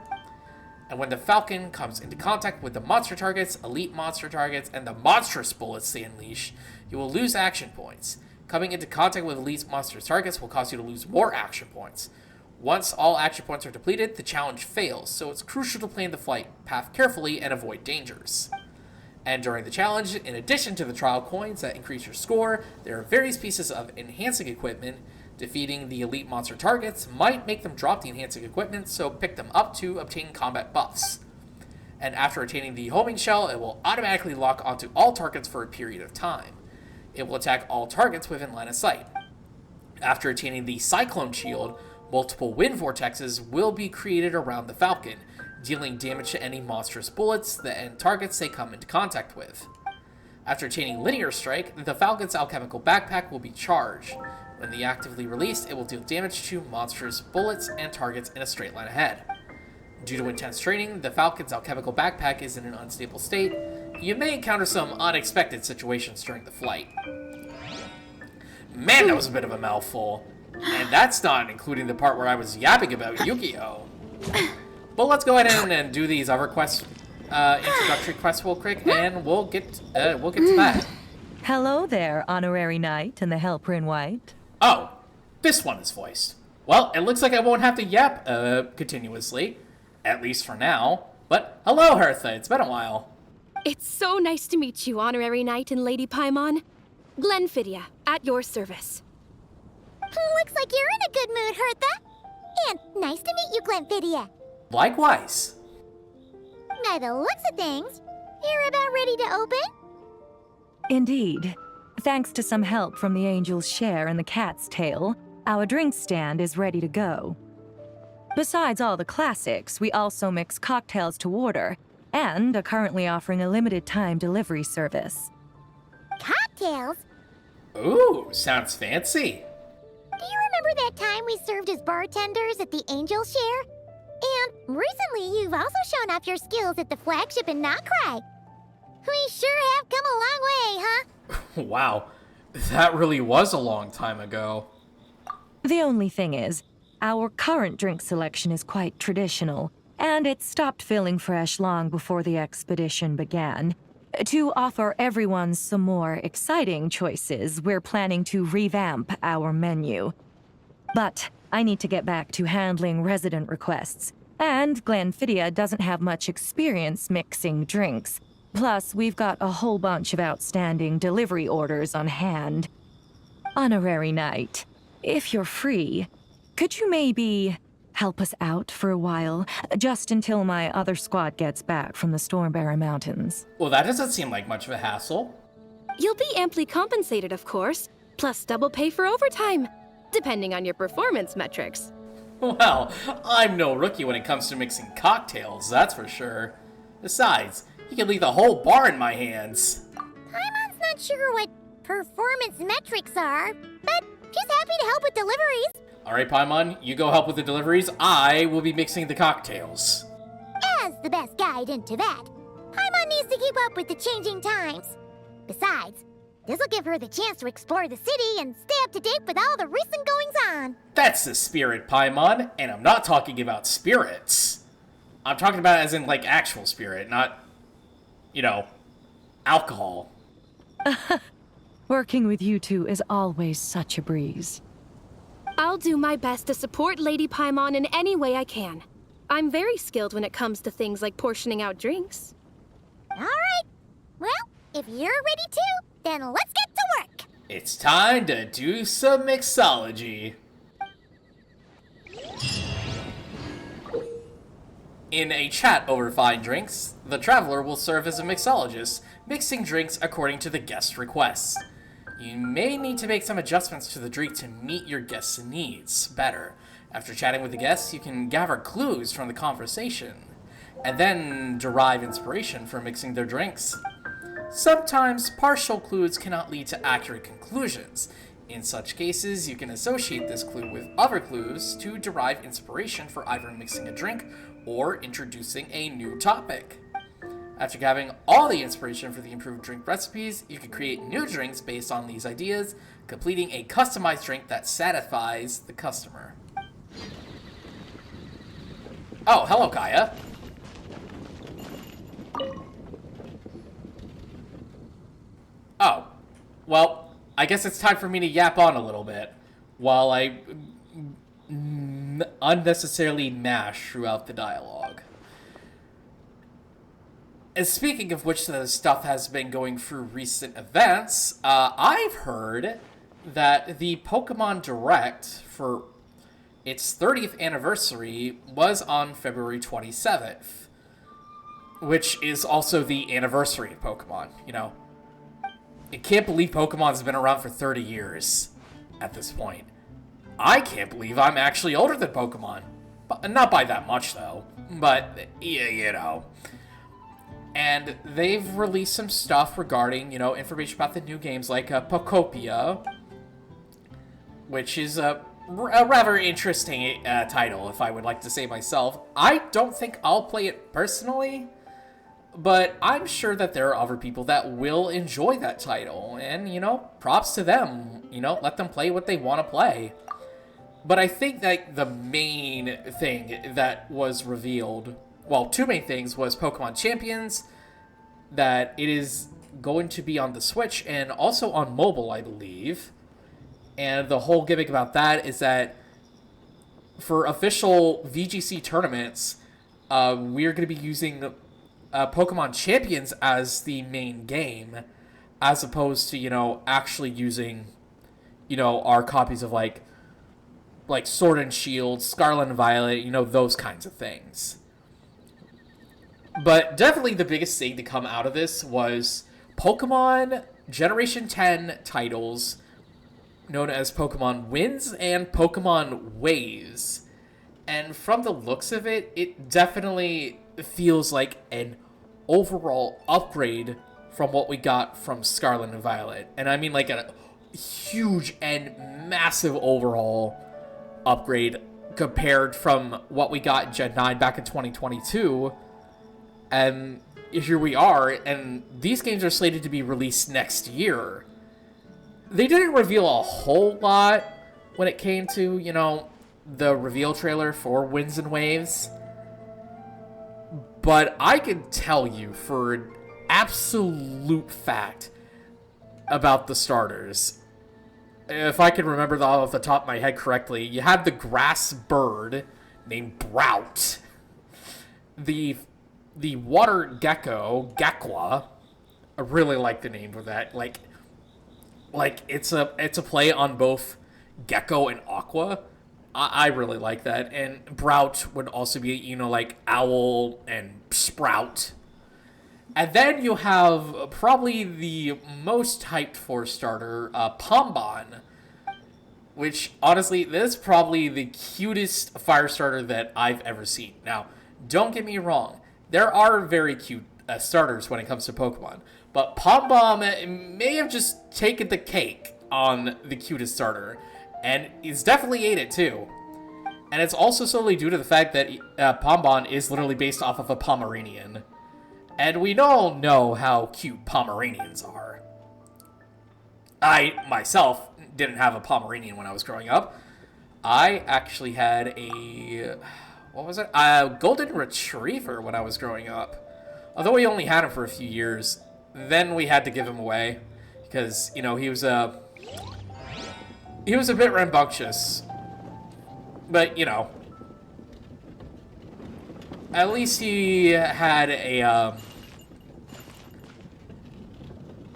A: And when the Falcon comes into contact with the monster targets, elite monster targets, and the monstrous bullets they unleash, you will lose action points. Coming into contact with elite monster targets will cause you to lose more action points. Once all action points are depleted, the challenge fails, so it's crucial to plan the flight path carefully and avoid dangers. And during the challenge, in addition to the trial coins that increase your score, there are various pieces of enhancing equipment. Defeating the elite monster targets might make them drop the enhancing equipment, so pick them up to obtain combat buffs. And after attaining the homing shell, it will automatically lock onto all targets for a period of time. It will attack all targets within line of sight. After attaining the Cyclone Shield, multiple wind vortexes will be created around the Falcon, dealing damage to any monstrous bullets and targets they come into contact with. After attaining Linear Strike, the Falcon's alchemical backpack will be charged. When actively released, it will deal damage to monstrous bullets and targets in a straight line ahead. Due to intense training, the Falcon's alchemical backpack is in an unstable state. You may encounter some unexpected situations during the flight. Man, that was a bit of a mouthful. And that's not including the part where I was yapping about Yu-Gi-Oh! But let's go ahead and do these other quests, introductory quests real quick, and we'll get to that.
J: Hello there, Honorary Knight in the Helper in White.
A: Oh, this one is voiced. Well, it looks like I won't have to yap continuously, at least for now. But hello, Hertha. It's been a while.
J: It's so nice to meet you, Honorary Knight and Lady Paimon. Glenfidia, at your service.
B: Looks like you're in a good mood, Hertha. And nice to meet you, Glenfidia.
A: Likewise.
B: By the looks of things, you're about ready to open?
K: Indeed. Thanks to some help from the angel's share and the cat's tail, our drink stand is ready to go. Besides all the classics, we also mix cocktails to order, and are currently offering a limited-time delivery service.
B: Cocktails?
A: Ooh, sounds fancy.
B: Do you remember that time we served as bartenders at the Angel Share? And recently you've also shown off your skills at the flagship in Nocrai. We sure have come a long way, huh?
A: Wow, that really was a long time ago.
K: The only thing is, our current drink selection is quite traditional, and it stopped feeling fresh long before the expedition began. To offer everyone some more exciting choices, we're planning to revamp our menu. But I need to get back to handling resident requests, and Glenfidia doesn't have much experience mixing drinks. Plus, we've got a whole bunch of outstanding delivery orders on hand. Honorary Knight, if you're free, could you maybe help us out for a while, just until my other squad gets back from the Stormbearer Mountains?
A: Well, that doesn't seem like much of a hassle.
J: You'll be amply compensated, of course, plus double pay for overtime, depending on your performance metrics.
A: Well, I'm no rookie when it comes to mixing cocktails, that's for sure. Besides, you can leave the whole bar in my hands.
B: Paimon's not sure what performance metrics are, but she's happy to help with deliveries.
A: Alright, Paimon, you go help with the deliveries. I will be mixing the cocktails.
B: As the best guide into that, Paimon needs to keep up with the changing times. Besides, this'll give her the chance to explore the city and stay up to date with all the recent goings-on.
A: That's the spirit, Paimon, and I'm not talking about spirits. I'm talking about as in, like, actual spirit, not, you know, alcohol.
K: Working with you two is always such a breeze.
J: I'll do my best to support Lady Paimon in any way I can. I'm very skilled when it comes to things like portioning out drinks.
B: All right. Well, if you're ready too, then let's get to work.
A: It's time to do some mixology. In a chat over fine drinks, the traveler will serve as a mixologist, mixing drinks according to the guest's requests. You may need to make some adjustments to the drink to meet your guest's needs better. After chatting with the guests, you can gather clues from the conversation, and then derive inspiration for mixing their drinks. Sometimes partial clues cannot lead to accurate conclusions. In such cases, you can associate this clue with other clues to derive inspiration for either mixing a drink or introducing a new topic. After gathering all the inspiration for the improved drink recipes, you can create new drinks based on these ideas, completing a customized drink that satisfies the customer. Oh, hello, Kaya. Oh, well, I guess it's time for me to yap on a little bit while I unnecessarily mash throughout the dialogue. And speaking of which, the stuff has been going through recent events. I've heard that the Pokemon Direct for its 30th anniversary was on February 27th, which is also the anniversary of Pokemon, you know. I can't believe Pokemon's been around for 30 years at this point. I can't believe I'm actually older than Pokemon. But, not by that much, though. But, yeah, you know. And they've released some stuff regarding, you know, information about the new games like Pokopia, which is a rather interesting title, if I would like to say myself. I don't think I'll play it personally, but I'm sure that there are other people that will enjoy that title, and, you know, props to them. You know, let them play what they want to play. But I think that the main thing that was revealed, well, two main things, was Pokemon Champions, that it is going to be on the Switch and also on mobile, I believe. And the whole gimmick about that is that for official VGC tournaments, we're going to be using Pokemon Champions as the main game, as opposed to, you know, actually using, you know, our copies of like Sword and Shield, Scarlet and Violet, you know, those kinds of things. But definitely the biggest thing to come out of this was Pokemon Generation 10 titles known as Pokemon Winds and Pokemon Waves. And from the looks of it, it definitely feels like an overall upgrade from what we got from Scarlet and Violet. And I mean like a huge and massive overhaul upgrade compared from what we got in Gen 9 back in 2022. And here we are, and these games are slated to be released next year. They didn't reveal a whole lot when it came to, you know, the reveal trailer for Winds and Waves. But I can tell you for an absolute fact about the starters. If I can remember that off the top of my head correctly, you had the grass bird named Brout. The water gecko, Gekla. I really like the name of that. Like it's a play on both Gecko and Aqua. I really like that. And Brout would also be, you know, like Owl and Sprout. And then you have probably the most hyped for starter, Pombon. Which, honestly, this is probably the cutest fire starter that I've ever seen. Now, don't get me wrong. There are very cute starters when it comes to Pokemon. But Pombon may have just taken the cake on the cutest starter. And he's definitely ate it too. And it's also solely due to the fact that Pombon is literally based off of a Pomeranian. And we all know how cute Pomeranians are. I, myself, didn't have a Pomeranian when I was growing up. I actually had a... what was it? A Golden Retriever when I was growing up. Although we only had him for a few years. Then we had to give him away. Because, you know, he was a bit rambunctious. But, you know. At least he had a,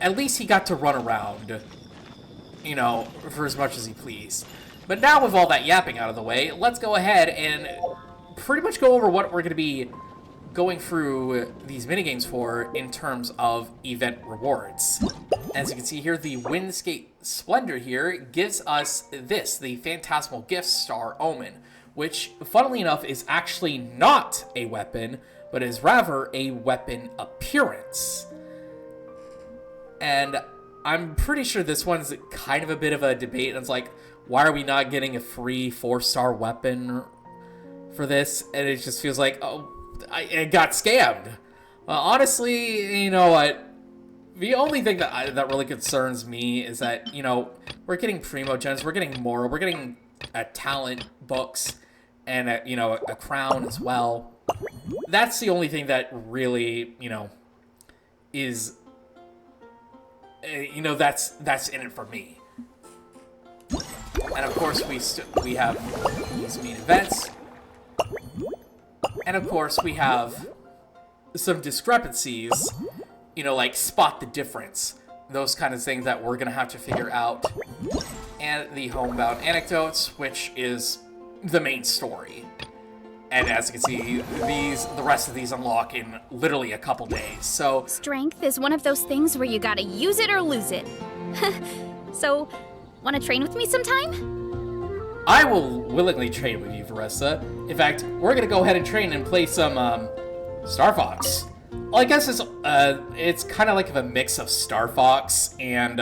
A: at least he got to run around, you know, for as much as he pleased. But now with all that yapping out of the way, let's go ahead and pretty much go over what we're going to be going through these minigames for in terms of event rewards. As you can see here, the Windscape Splendor here gives us this, the Phantasmal Gift Star Omen, which, funnily enough, is actually not a weapon, but is rather a weapon appearance. And I'm pretty sure this one's kind of a bit of a debate. It's like, why are we not getting a free 4-star weapon for this? And it just feels like, oh, I got scammed. Well, honestly, you know what? The only thing that really concerns me is that, you know, we're getting Primogens, we're getting Mora, we're getting talent books, and, you know, a crown as well. That's the only thing that really, you know, is, you know, that's in it for me. And of course, we have these main events. And of course, we have some discrepancies, you know, like spot the difference. Those kind of things that we're going to have to figure out. And the homebound anecdotes, which is the main story. And as you can see, the rest of these unlock in literally a couple days, so...
L: Strength is one of those things where you gotta use it or lose it. So, wanna train with me sometime?
A: I will willingly train with you, Vanessa. In fact, we're gonna go ahead and train and play some, Star Fox. Well, I guess it's kind of like a mix of Star Fox and,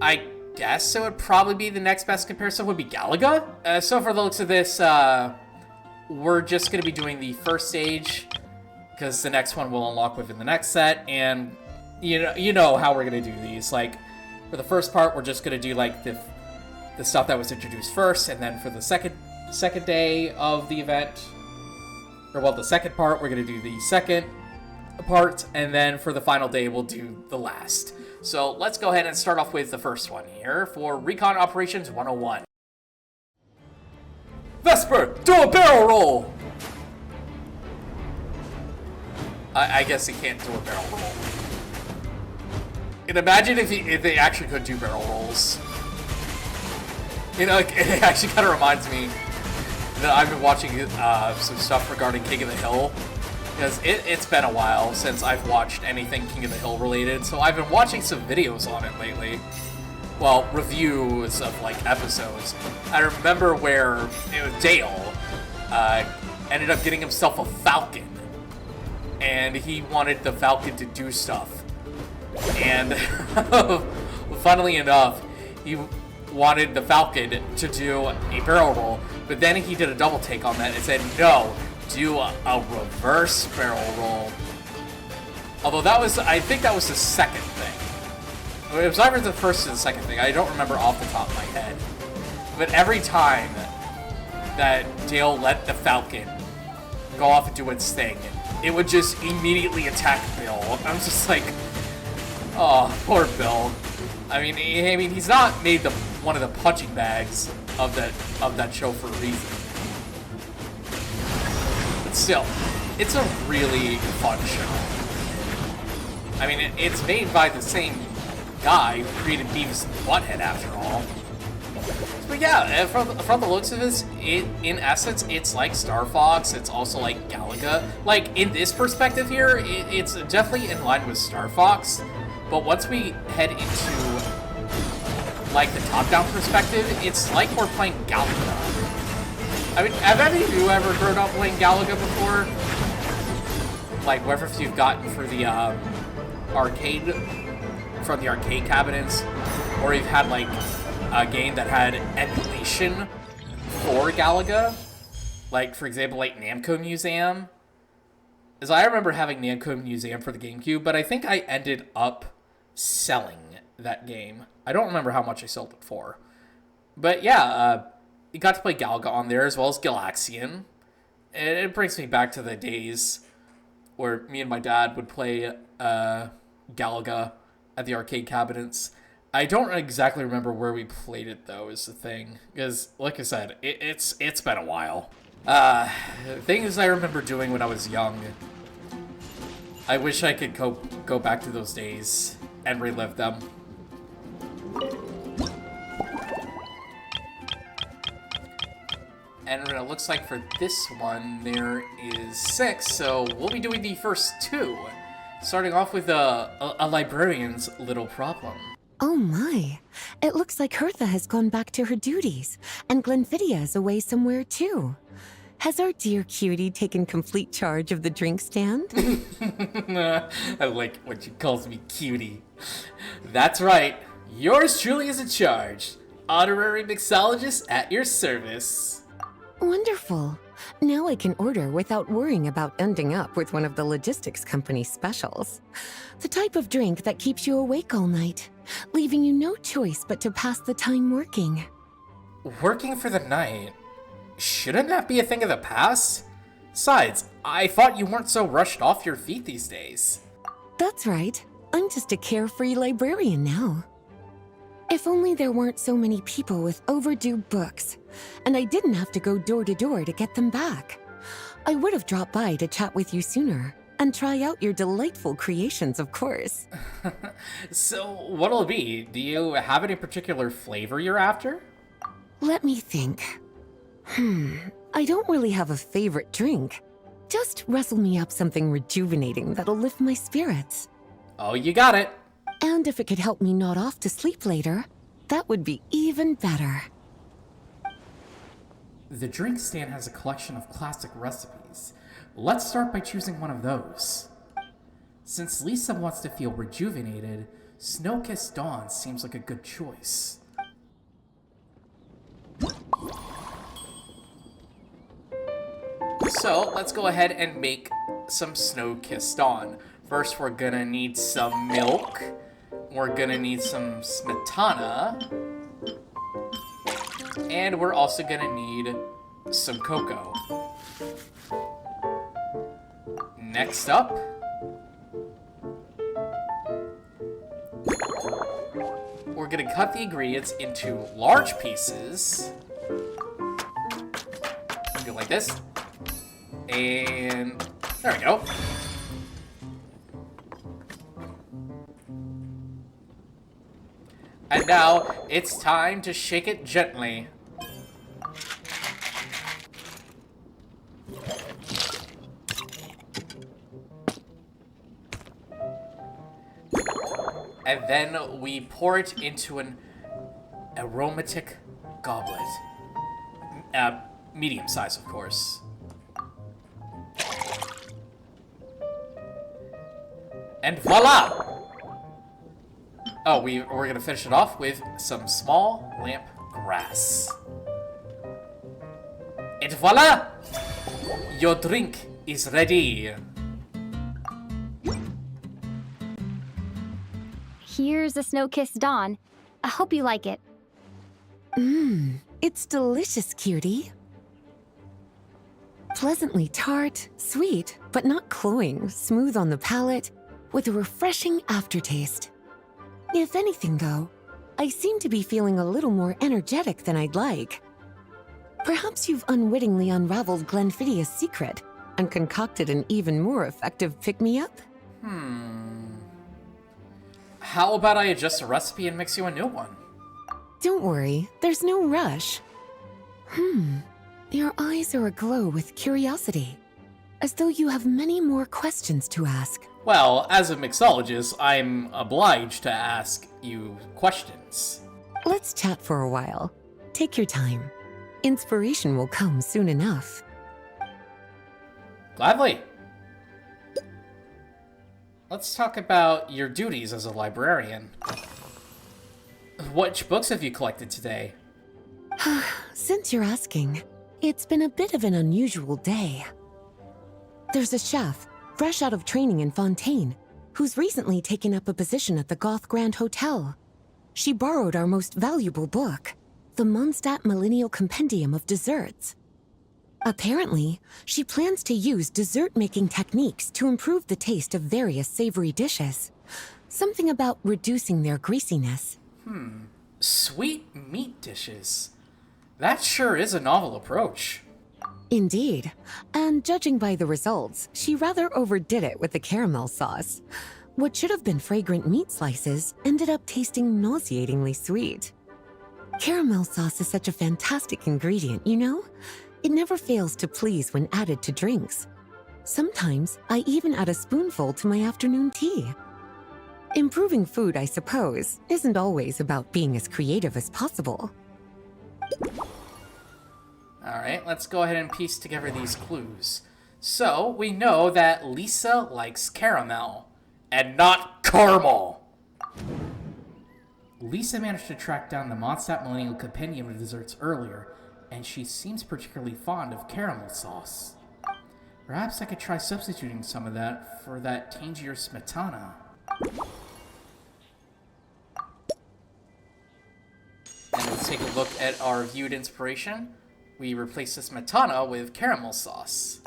A: I guess it would probably be the next best comparison would be Galaga. So for the looks of this, we're just going to be doing the first stage, because the next one will unlock within the next set, and you know how we're going to do these. Like, for the first part, we're just going to do, like, the stuff that was introduced first, and then for the second day of the event, or, well, the second part, we're going to do the second part, and then for the final day, we'll do the last. So let's go ahead and start off with the first one here for Recon Operations 101. Vesper, do a barrel roll! I guess he can't do a barrel roll. And imagine if they actually could do barrel rolls. You know, it actually kind of reminds me that I've been watching some stuff regarding King of the Hill. Because it's been a while since I've watched anything King of the Hill related, so I've been watching some videos on it lately. Well, reviews of, like, episodes. I remember where it was Dale ended up getting himself a falcon. And he wanted the falcon to do stuff. And funnily enough, he wanted the falcon to do a barrel roll, but then he did a double take on that and said, no, do a reverse barrel roll. Although that was, I think that was the second thing. It was either the first or the second thing. I don't remember off the top of my head. But every time that Dale let the falcon go off and do its thing, it would just immediately attack Bill. I was just like, oh, poor Bill. I mean, he's not made one of the punching bags of that show for a reason. But still, it's a really fun show. I mean, it's made by the same guy who created Beavis and Butthead, after all. But yeah, from the looks of this, in essence, it's like Star Fox. It's also like Galaga. Like, in this perspective here, it's definitely in line with Star Fox. But once we head into, like, the top-down perspective, it's like we're playing Galaga. I mean, have any of you ever grown up playing Galaga before? Like, whether if you've gotten for the arcade, from the arcade cabinets, or you've had, like, a game that had emulation for Galaga. Like, for example, like Namco Museum. As I remember having Namco Museum for the GameCube, but I think I ended up selling that game. I don't remember how much I sold it for. But yeah, you got to play Galaga on there, as well as Galaxian. And it brings me back to the days where me and my dad would play Galaga at the arcade cabinets. I don't exactly remember where we played it, though, is the thing. Because, like I said, it's been a while. Things I remember doing when I was young. I wish I could go back to those days and relive them. And it looks like for this one, there is 6, so we'll be doing the first 2. Starting off with a librarian's little problem.
C: Oh my, it looks like Hertha has gone back to her duties, and Glenfidia is away somewhere too. Has our dear cutie taken complete charge of the drink stand?
A: I like when she calls me cutie. That's right, yours truly is in charge. Honorary mixologist at your service.
C: Wonderful. Now I can order without worrying about ending up with one of the logistics company's specials. The type of drink that keeps you awake all night, leaving you no choice but to pass the time working.
A: Working for the night? Shouldn't that be a thing of the past? Besides, I thought you weren't so rushed off your feet these days.
C: That's right. I'm just a carefree librarian now. If only there weren't so many people with overdue books, and I didn't have to go door to door to get them back. I would have dropped by to chat with you sooner, and try out your delightful creations, of course.
A: So, what'll it be? Do you have any particular flavor you're after?
C: Let me think. I don't really have a favorite drink. Just rustle me up something rejuvenating that'll lift my spirits.
A: Oh, you got it.
C: And if it could help me nod off to sleep later, that would be even better.
A: The drink stand has a collection of classic recipes. Let's start by choosing one of those. Since Lisa wants to feel rejuvenated, Snow-Kissed Dawn seems like a good choice. So, let's go ahead and make some Snow-Kissed Dawn. First, we're gonna need some milk. We're gonna need some smetana. And we're also gonna need some cocoa. Next up, we're gonna cut the ingredients into large pieces. do it like this. And there we go. And now it's time to shake it gently. And then we pour it into an aromatic goblet. Medium size, of course. And voila! Oh, we're gonna finish it off with some small lamp grass. And voila! Your drink is ready.
E: Here's a snow-kissed dawn. I hope you like it.
C: It's delicious, cutie. Pleasantly tart, sweet, but not cloying, smooth on the palate, with a refreshing aftertaste. If anything, though, I seem to be feeling a little more energetic than I'd like. Perhaps you've unwittingly unraveled Glenfiddia's secret and concocted an even more effective pick-me-up?
A: How about I adjust the recipe and mix you a new one?
C: Don't worry, there's no rush. Your eyes are aglow with curiosity, as though you have many more questions to ask.
A: Well, as a mixologist, I'm obliged to ask you questions.
C: Let's chat for a while. Take your time. Inspiration will come soon enough.
A: Gladly. Let's talk about your duties as a librarian. Which books have you collected today?
C: Since you're asking, it's been a bit of an unusual day. There's a chef, fresh out of training in Fontaine, who's recently taken up a position at the Goth Grand Hotel. She borrowed our most valuable book, the Mondstadt Millennial Compendium of Desserts. Apparently, she plans to use dessert-making techniques to improve the taste of various savory dishes. Something about reducing their greasiness.
A: Sweet meat dishes. That sure is a novel approach.
C: Indeed. And judging by the results, she rather overdid it with the caramel sauce. What should have been fragrant meat slices ended up tasting nauseatingly sweet. Caramel sauce is such a fantastic ingredient, you know? It never fails to please when added to drinks. Sometimes I even add a spoonful to my afternoon tea. Improving food, I suppose, isn't always about being as creative as possible.
A: Alright, let's go ahead and piece together these clues. So, we know that Lisa likes caramel, and not caramel! Lisa managed to track down the Mondstadt Millennial Compendium of Desserts earlier, and she seems particularly fond of caramel sauce. Perhaps I could try substituting some of that for that tangier smetana. And let's take a look at our viewed inspiration. We replace the smetana with caramel sauce.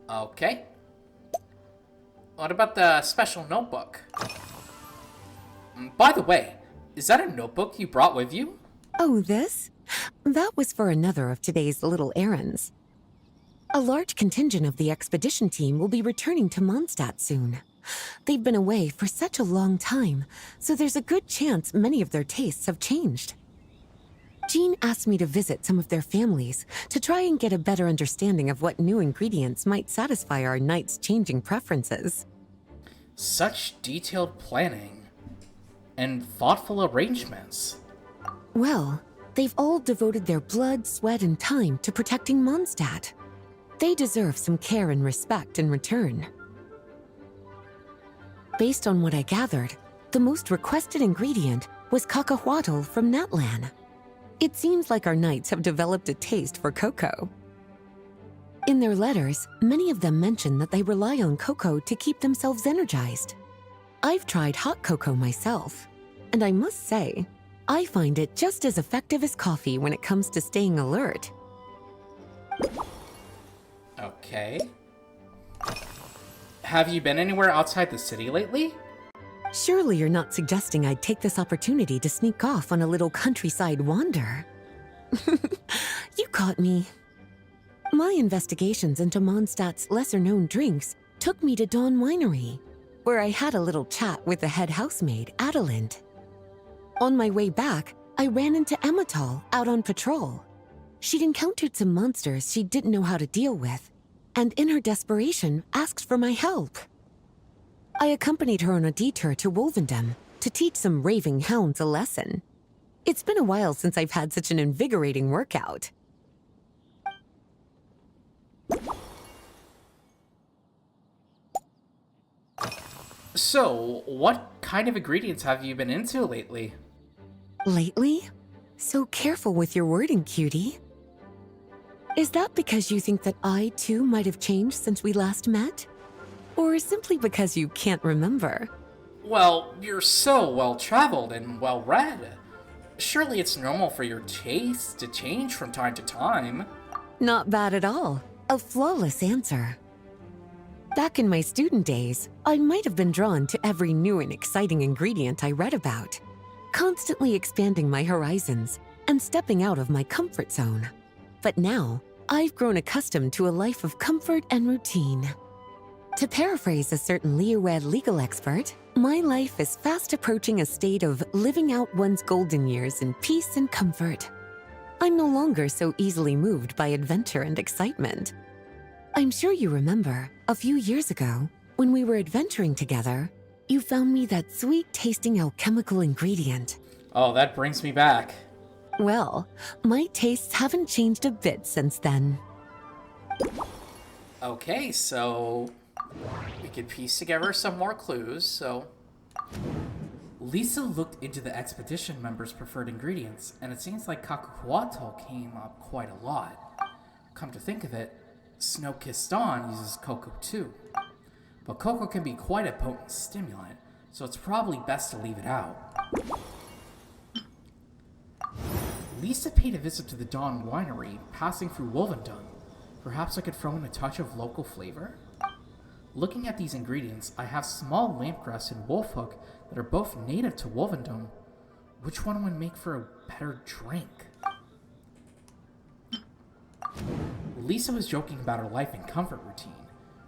A: Okay. What about the special notebook? By the way, is that a notebook you brought with you?
C: Oh, this? That was for another of today's little errands. A large contingent of the expedition team will be returning to Mondstadt soon. They've been away for such a long time, so there's a good chance many of their tastes have changed. Jean asked me to visit some of their families to try and get a better understanding of what new ingredients might satisfy our knights' changing preferences.
A: Such detailed planning and thoughtful arrangements.
C: Well, they've all devoted their blood, sweat, and time to protecting Mondstadt. They deserve some care and respect in return. Based on what I gathered, the most requested ingredient was cacahuatl from Natlan. It seems like our knights have developed a taste for cocoa. In their letters, many of them mention that they rely on cocoa to keep themselves energized. I've tried hot cocoa myself, and I must say, I find it just as effective as coffee when it comes to staying alert.
A: Okay. Have you been anywhere outside the city lately?
C: Surely you're not suggesting I'd take this opportunity to sneak off on a little countryside wander. You caught me. My investigations into Mondstadt's lesser-known drinks took me to Dawn Winery, where I had a little chat with the head housemaid, Adelind. On my way back, I ran into Emmetall out on patrol. She'd encountered some monsters she didn't know how to deal with, and in her desperation, asked for my help. I accompanied her on a detour to Windblume to teach some raving hounds a lesson. It's been a while since I've had such an invigorating workout.
A: So, what kind of ingredients have you been into lately?
C: Lately? So careful with your wording, cutie. Is that because you think that I, too, might have changed since we last met? Or simply because you can't remember?
A: Well, you're so well-traveled and well-read. Surely it's normal for your tastes to change from time to time.
C: Not bad at all. A flawless answer. Back in my student days, I might have been drawn to every new and exciting ingredient I read about, constantly expanding my horizons and stepping out of my comfort zone. But now, I've grown accustomed to a life of comfort and routine. To paraphrase a certain Leo-Ed legal expert, my life is fast approaching a state of living out one's golden years in peace and comfort. I'm no longer so easily moved by adventure and excitement. I'm sure you remember, a few years ago, when we were adventuring together, you found me that sweet-tasting alchemical ingredient.
A: Oh, that brings me back.
C: Well, my tastes haven't changed a bit since then.
A: Okay, so we could piece together some more clues, so... Lisa looked into the expedition members' preferred ingredients, and it seems like Kakuhuato came up quite a lot. Come to think of it, Snow-Kissed Dawn uses cocoa too. But cocoa can be quite a potent stimulant, so it's probably best to leave it out. Lisa paid a visit to the Dawn Winery, passing through Windblume. Perhaps I could throw in a touch of local flavor? Looking at these ingredients, I have small lampgrass and wolfhook that are both native to Windblume. Which one would make for a better drink? Lisa was joking about her life and comfort routine.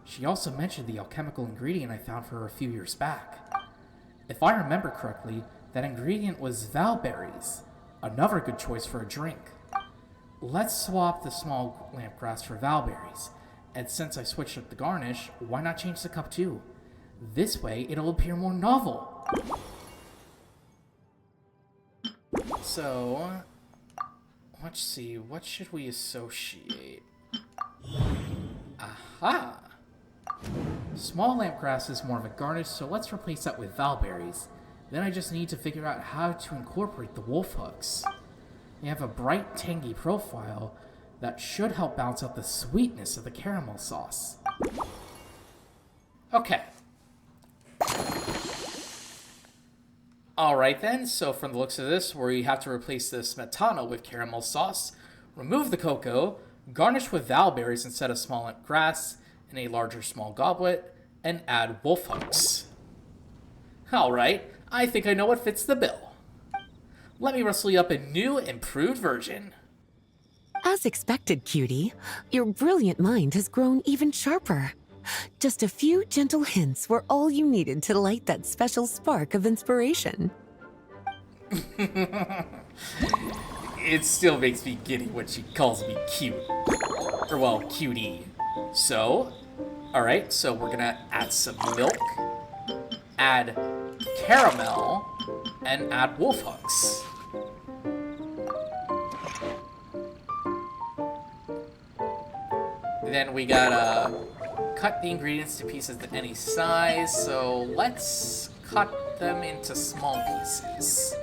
A: She also mentioned the alchemical ingredient I found for her a few years back. If I remember correctly, that ingredient was valberries, another good choice for a drink. Let's swap the small lampgrass for valberries, and since I switched up the garnish, why not change the cup too? This way, it'll appear more novel. So, let's see, what should we associate? Aha! Small lampgrass is more of a garnish, so let's replace that with valberries. Then I just need to figure out how to incorporate the wolf hooks. They have a bright, tangy profile that should help balance out the sweetness of the caramel sauce. Okay. Alright then, so from the looks of this, we have to replace the smetana with caramel sauce, remove the cocoa, garnish with valberries instead of small grass in a larger small goblet, and add wolf hooks. Alright, I think I know what fits the bill. Let me rustle you up a new, improved version.
C: As expected, cutie, your brilliant mind has grown even sharper. Just a few gentle hints were all you needed to light that special spark of inspiration.
A: It still makes me giddy when she calls me cute. Or, well, cutie. So, alright, so we're gonna add some milk, add caramel, and add wolf hooks. Then we gotta cut the ingredients to pieces to any size, so let's cut them into small pieces.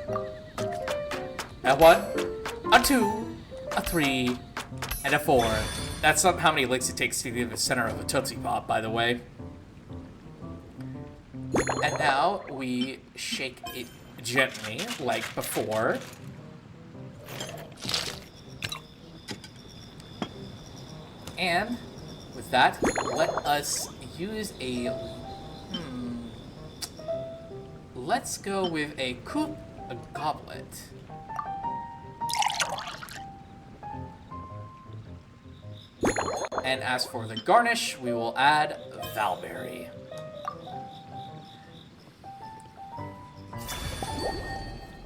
A: A 1, a 2, a 3, and a 4. That's not how many licks it takes to get to the center of a Tootsie Pop, by the way. And now we shake it gently, like before. And with that, let us use a... Let's go with a coupe, a goblet. And as for the garnish, we will add valberry.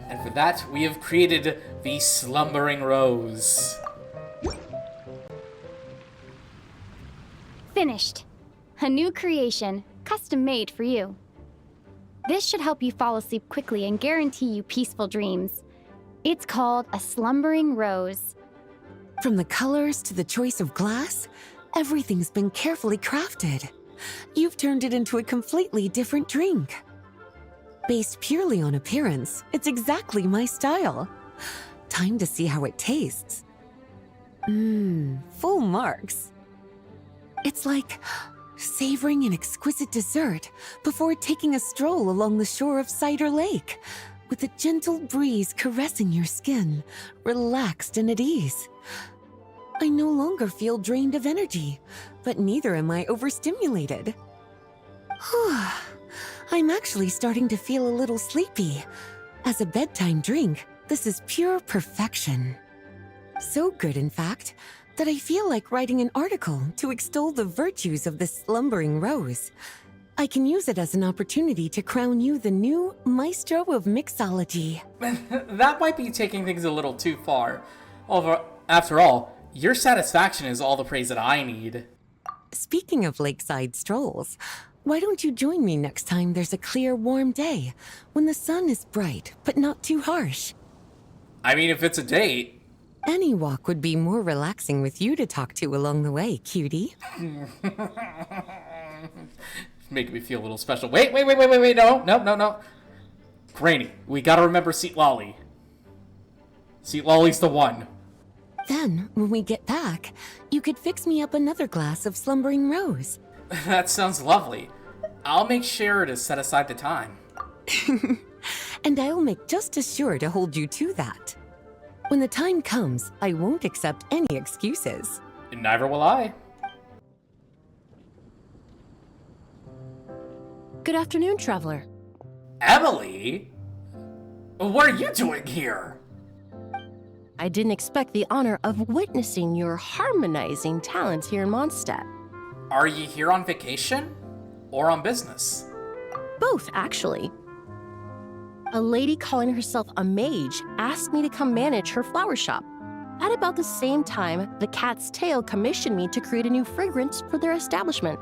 A: And for that, we have created the Slumbering Rose.
E: Finished. A new creation, custom made for you. This should help you fall asleep quickly and guarantee you peaceful dreams. It's called a slumbering rose.
C: From the colors to the choice of glass, everything's been carefully crafted. You've turned it into a completely different drink. Based purely on appearance, it's exactly my style. Time to see how it tastes. Full marks. It's like savoring an exquisite dessert before taking a stroll along the shore of Cider Lake, with a gentle breeze caressing your skin, relaxed and at ease. I no longer feel drained of energy, but neither am I overstimulated. I'm actually starting to feel a little sleepy. As a bedtime drink, this is pure perfection. So good, in fact, that I feel like writing an article to extol the virtues of the slumbering rose. I can use it as an opportunity to crown you the new maestro of mixology.
A: That might be taking things a little too far. After all, your satisfaction is all the praise that I need.
C: Speaking of lakeside strolls, why don't you join me next time there's a clear, warm day, when the sun is bright but not too harsh?
A: I mean, if it's a date.
C: Any walk would be more relaxing with you to talk to along the way, cutie.
A: Making me feel a little special. Wait, no. Granny, we gotta remember Seat Lolly. Seat Lolly's the one.
C: Then, when we get back, you could fix me up another glass of slumbering rose.
A: That sounds lovely. I'll make sure to set aside the time.
C: And I'll make just as sure to hold you to that. When the time comes, I won't accept any excuses.
A: Neither will I.
M: Good afternoon, traveler.
A: Emily? What are you doing here?
M: I didn't expect the honor of witnessing your harmonizing talents here in Mondstadt.
A: Are you here on vacation? Or on business?
M: Both, actually. A lady calling herself a mage asked me to come manage her flower shop. At about the same time, the Cat's Tail commissioned me to create a new fragrance for their establishment.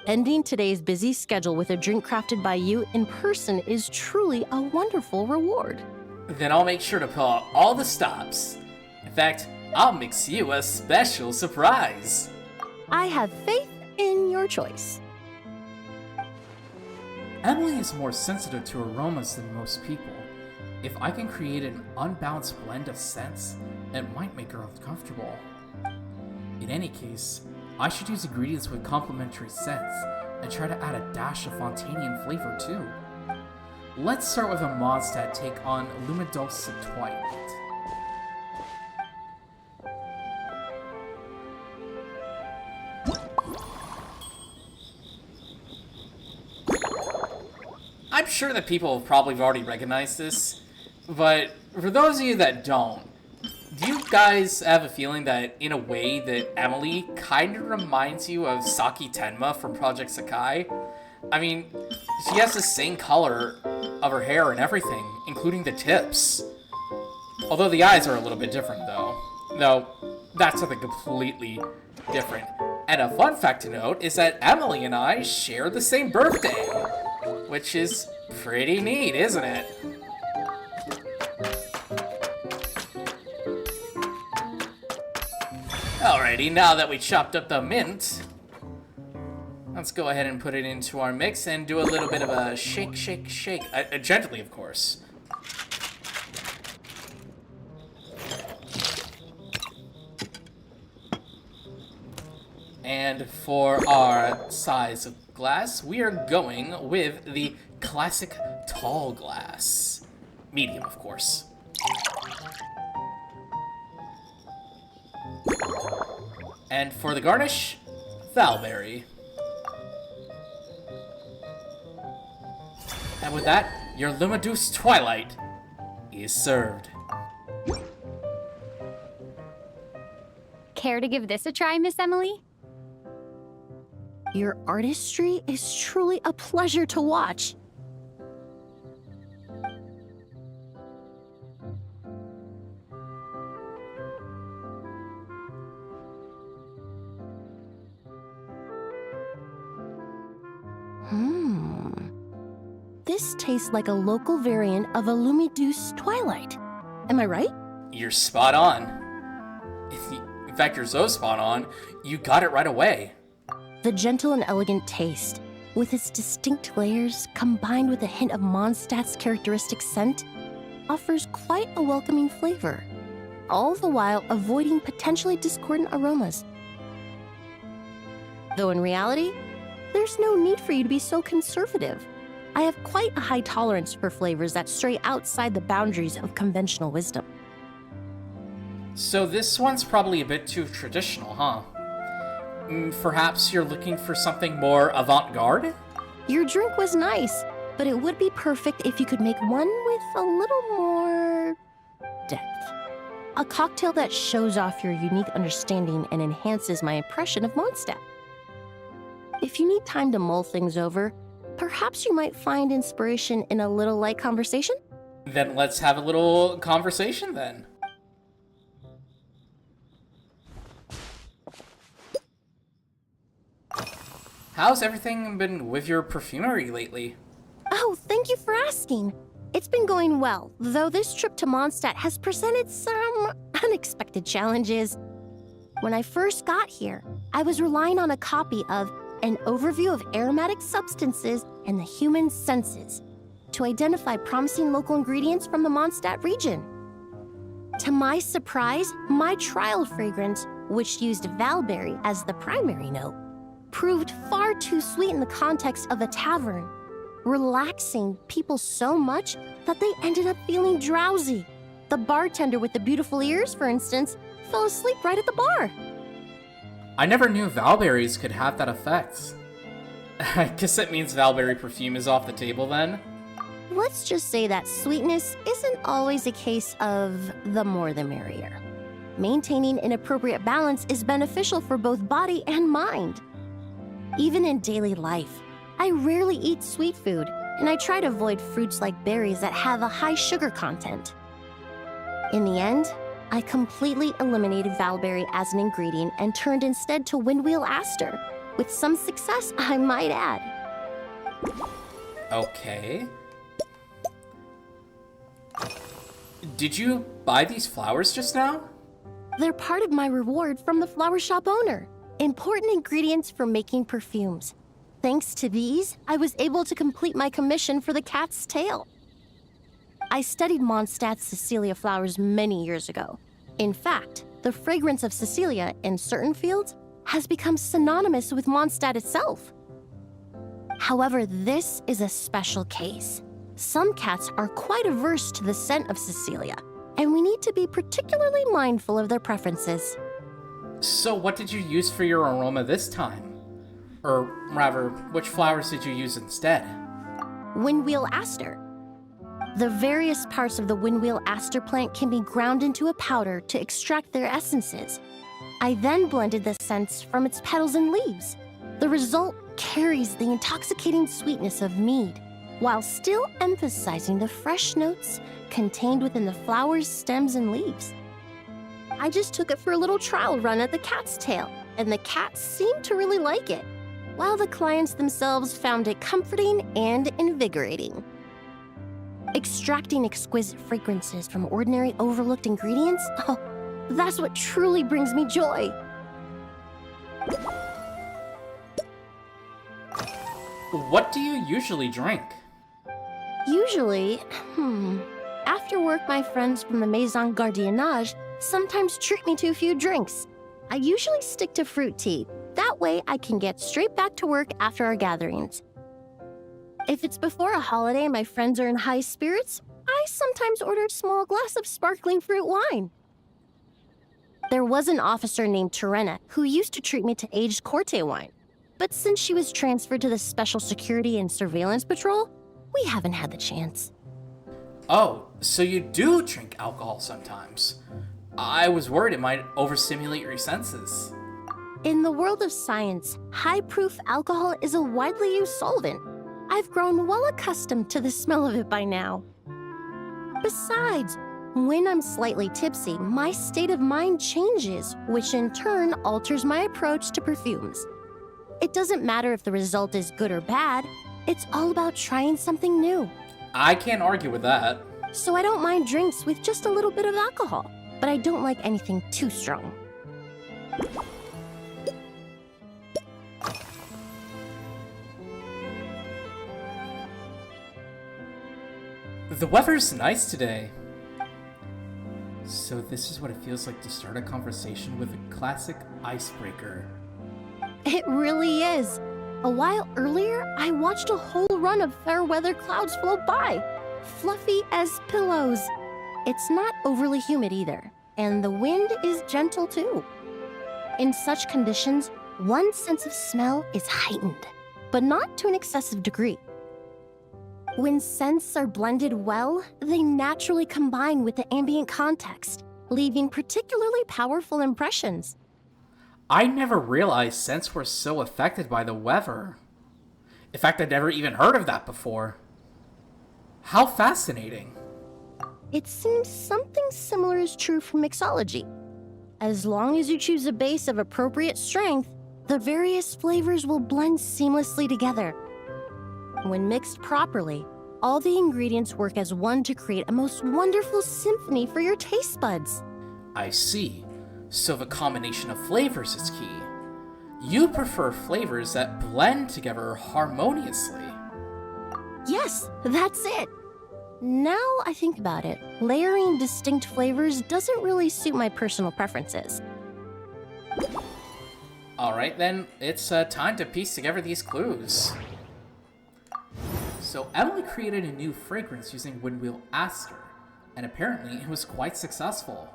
M: Ending today's busy schedule with a drink crafted by you in person is truly a wonderful reward.
A: Then I'll make sure to pull out all the stops. In fact, I'll mix you a special surprise.
M: I have faith in your choice.
A: Emily is more sensitive to aromas than most people. If I can create an unbalanced blend of scents, it might make her uncomfortable. In any case, I should use ingredients with complementary scents and try to add a dash of Fontanian flavor too. Let's start with a Mondstadt take on Luminous Twilight. I'm sure that people have probably already recognized this, but for those of you that don't, do you guys have a feeling that, in a way, that Emily kind of reminds you of Saki Tenma from Project Sakai? I mean, she has the same color of her hair and everything, including the tips. Although the eyes are a little bit different, though. No, that's something completely different. And a fun fact to note is that Emily and I share the same birthday, which is pretty neat, isn't it? Alrighty, now that we chopped up the mint, let's go ahead and put it into our mix and do a little bit of a shake, shake, shake. Gently, of course. And for our size of glass, we are going with the classic tall glass. Medium, of course. And for the garnish, Valberry. And with that, your Luminous Twilight is served.
L: Care to give this a try, Miss Emily?
M: Your artistry is truly a pleasure to watch. This tastes like a local variant of a blume-y Twilight. Am I right?
A: You're spot on. In fact, you're so spot on, you got it right away.
M: The gentle and elegant taste, with its distinct layers combined with a hint of Mondstadt's characteristic scent, offers quite a welcoming flavor, all the while avoiding potentially discordant aromas. Though in reality, there's no need for you to be so conservative. I have quite a high tolerance for flavors that stray outside the boundaries of conventional wisdom.
A: So this one's probably a bit too traditional, huh? Perhaps you're looking for something more avant-garde?
M: Your drink was nice, but it would be perfect if you could make one with a little more depth. A cocktail that shows off your unique understanding and enhances my impression of Mondstadt. If you need time to mull things over, perhaps you might find inspiration in a little light conversation?
A: Then let's have a little conversation then. How's everything been with your perfumery lately?
M: Oh, thank you for asking. It's been going well, though this trip to Mondstadt has presented some unexpected challenges. When I first got here, I was relying on a copy of An Overview of Aromatic Substances and the Human Senses to identify promising local ingredients from the Mondstadt region. To my surprise, my trial fragrance, which used valberry as the primary note, proved far too sweet in the context of a tavern, relaxing people so much that they ended up feeling drowsy. The bartender with the beautiful ears, for instance, fell asleep right at the bar.
A: I never knew valberries could have that effect. I guess it means valberry perfume is off the table then?
M: Let's just say that sweetness isn't always a case of the more the merrier. Maintaining an appropriate balance is beneficial for both body and mind. Even in daily life, I rarely eat sweet food, and I try to avoid fruits like berries that have a high sugar content. In the end, I completely eliminated valberry as an ingredient and turned instead to windwheel aster, with some success, I might add.
A: Okay. Did you buy these flowers just now?
M: They're part of my reward from the flower shop owner. Important ingredients for making perfumes. Thanks to these, I was able to complete my commission for the cat's tail. I studied Mondstadt's Cecilia flowers many years ago. In fact, the fragrance of Cecilia in certain fields has become synonymous with Mondstadt itself. However, this is a special case. Some cats are quite averse to the scent of Cecilia, and we need to be particularly mindful of their preferences.
A: So what did you use for your aroma this time? Or rather, which flowers did you use instead?
M: Windwheel aster. The various parts of the windwheel aster plant can be ground into a powder to extract their essences. I then blended the scents from its petals and leaves. The result carries the intoxicating sweetness of mead, while still emphasizing the fresh notes contained within the flower's stems and leaves. I just took it for a little trial run at the cat's tail, and the cats seemed to really like it, while the clients themselves found it comforting and invigorating. Extracting exquisite fragrances from ordinary overlooked ingredients? Oh, that's what truly brings me joy.
A: What do you usually drink?
M: Usually, after work, my friends from the Maison Gardiennage sometimes treat me to a few drinks. I usually stick to fruit tea. That way I can get straight back to work after our gatherings. If it's before a holiday and my friends are in high spirits, I sometimes order a small glass of sparkling fruit wine. There was an officer named Terena who used to treat me to aged Corte wine. But since she was transferred to the Special Security and Surveillance Patrol, we haven't had the chance.
A: Oh, so you do drink alcohol sometimes. I was worried it might overstimulate your senses.
M: In the world of science, high-proof alcohol is a widely used solvent. I've grown well accustomed to the smell of it by now. Besides, when I'm slightly tipsy, my state of mind changes, which in turn alters my approach to perfumes. It doesn't matter if the result is good or bad, it's all about trying something new.
A: I can't argue with that.
M: So I don't mind drinks with just a little bit of alcohol, but I don't like anything too strong.
A: The weather's nice today. So this is what it feels like to start a conversation with a classic icebreaker.
M: It really is. A while earlier, I watched a whole run of fair weather clouds float by, fluffy as pillows. It's not overly humid either, and the wind is gentle too. In such conditions, one's sense of smell is heightened, but not to an excessive degree. When scents are blended well, they naturally combine with the ambient context, leaving particularly powerful impressions.
A: I never realized scents were so affected by the weather. In fact, I'd never even heard of that before. How fascinating.
M: It seems something similar is true for mixology. As long as you choose a base of appropriate strength, the various flavors will blend seamlessly together. When mixed properly, all the ingredients work as one to create a most wonderful symphony for your taste buds.
A: I see. So the combination of flavors is key. You prefer flavors that blend together harmoniously.
M: Yes, that's it. Now I think about it, layering distinct flavors doesn't really suit my personal preferences.
A: Alright then, it's time to piece together these clues. So Emily created a new fragrance using Windwheel Aster, and apparently it was quite successful.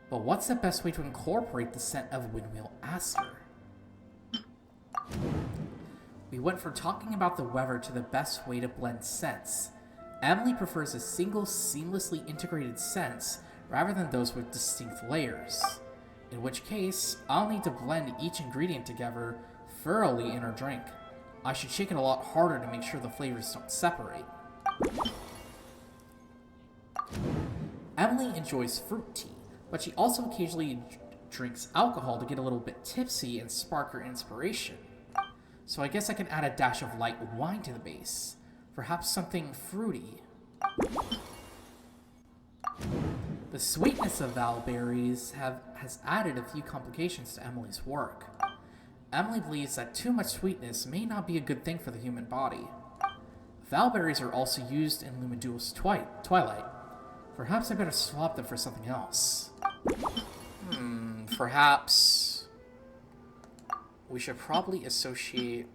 A: But what's the best way to incorporate the scent of Windwheel Aster? We went from talking about the weather to the best way to blend scents. Emily prefers a single seamlessly integrated scent rather than those with distinct layers. In which case, I'll need to blend each ingredient together thoroughly in our drink. I should shake it a lot harder to make sure the flavors don't separate. Emily enjoys fruit tea, but she also occasionally drinks alcohol to get a little bit tipsy and spark her inspiration. So I guess I can add a dash of light wine to the base. Perhaps something fruity. The sweetness of valberries has added a few complications to Emily's work. Emily believes that too much sweetness may not be a good thing for the human body. Valberries are also used in Lumidual's Twilight. Perhaps I better swap them for something else. Perhaps we should probably associate...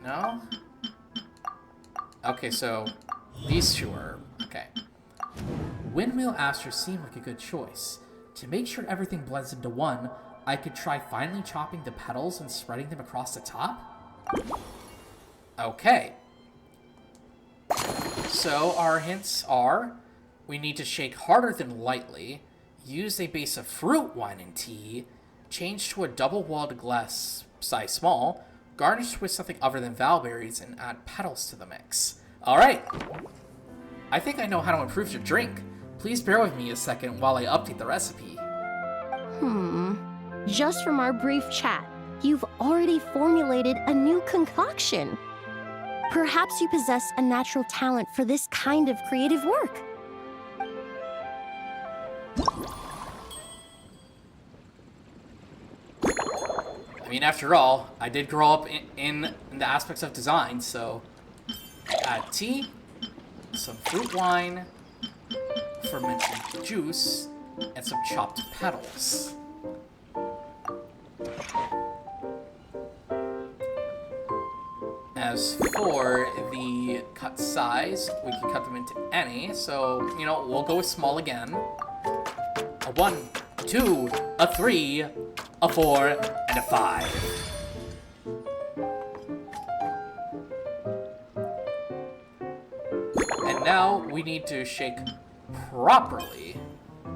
A: No? Okay, so these two are... okay. Windwheel Aster seemed like a good choice. To make sure everything blends into one, I could try finely chopping the petals and spreading them across the top? Okay. So our hints are, we need to shake harder than lightly, use a base of fruit wine and tea, change to a double-walled glass size small, garnish with something other than valberries, and add petals to the mix. Alright. I think I know how to improve your drink. Please bear with me a second while I update the recipe.
M: Just from our brief chat, you've already formulated a new concoction. Perhaps you possess a natural talent for this kind of creative work.
A: I mean, after all, I did grow up in the aspects of design, so... add tea, some fruit wine, fermented juice, and some chopped petals. As for the cut size, we can cut them into any, so, you know, we'll go with small again. A 1, 2, a 3, a 4, and a 5. And now we need to shake properly.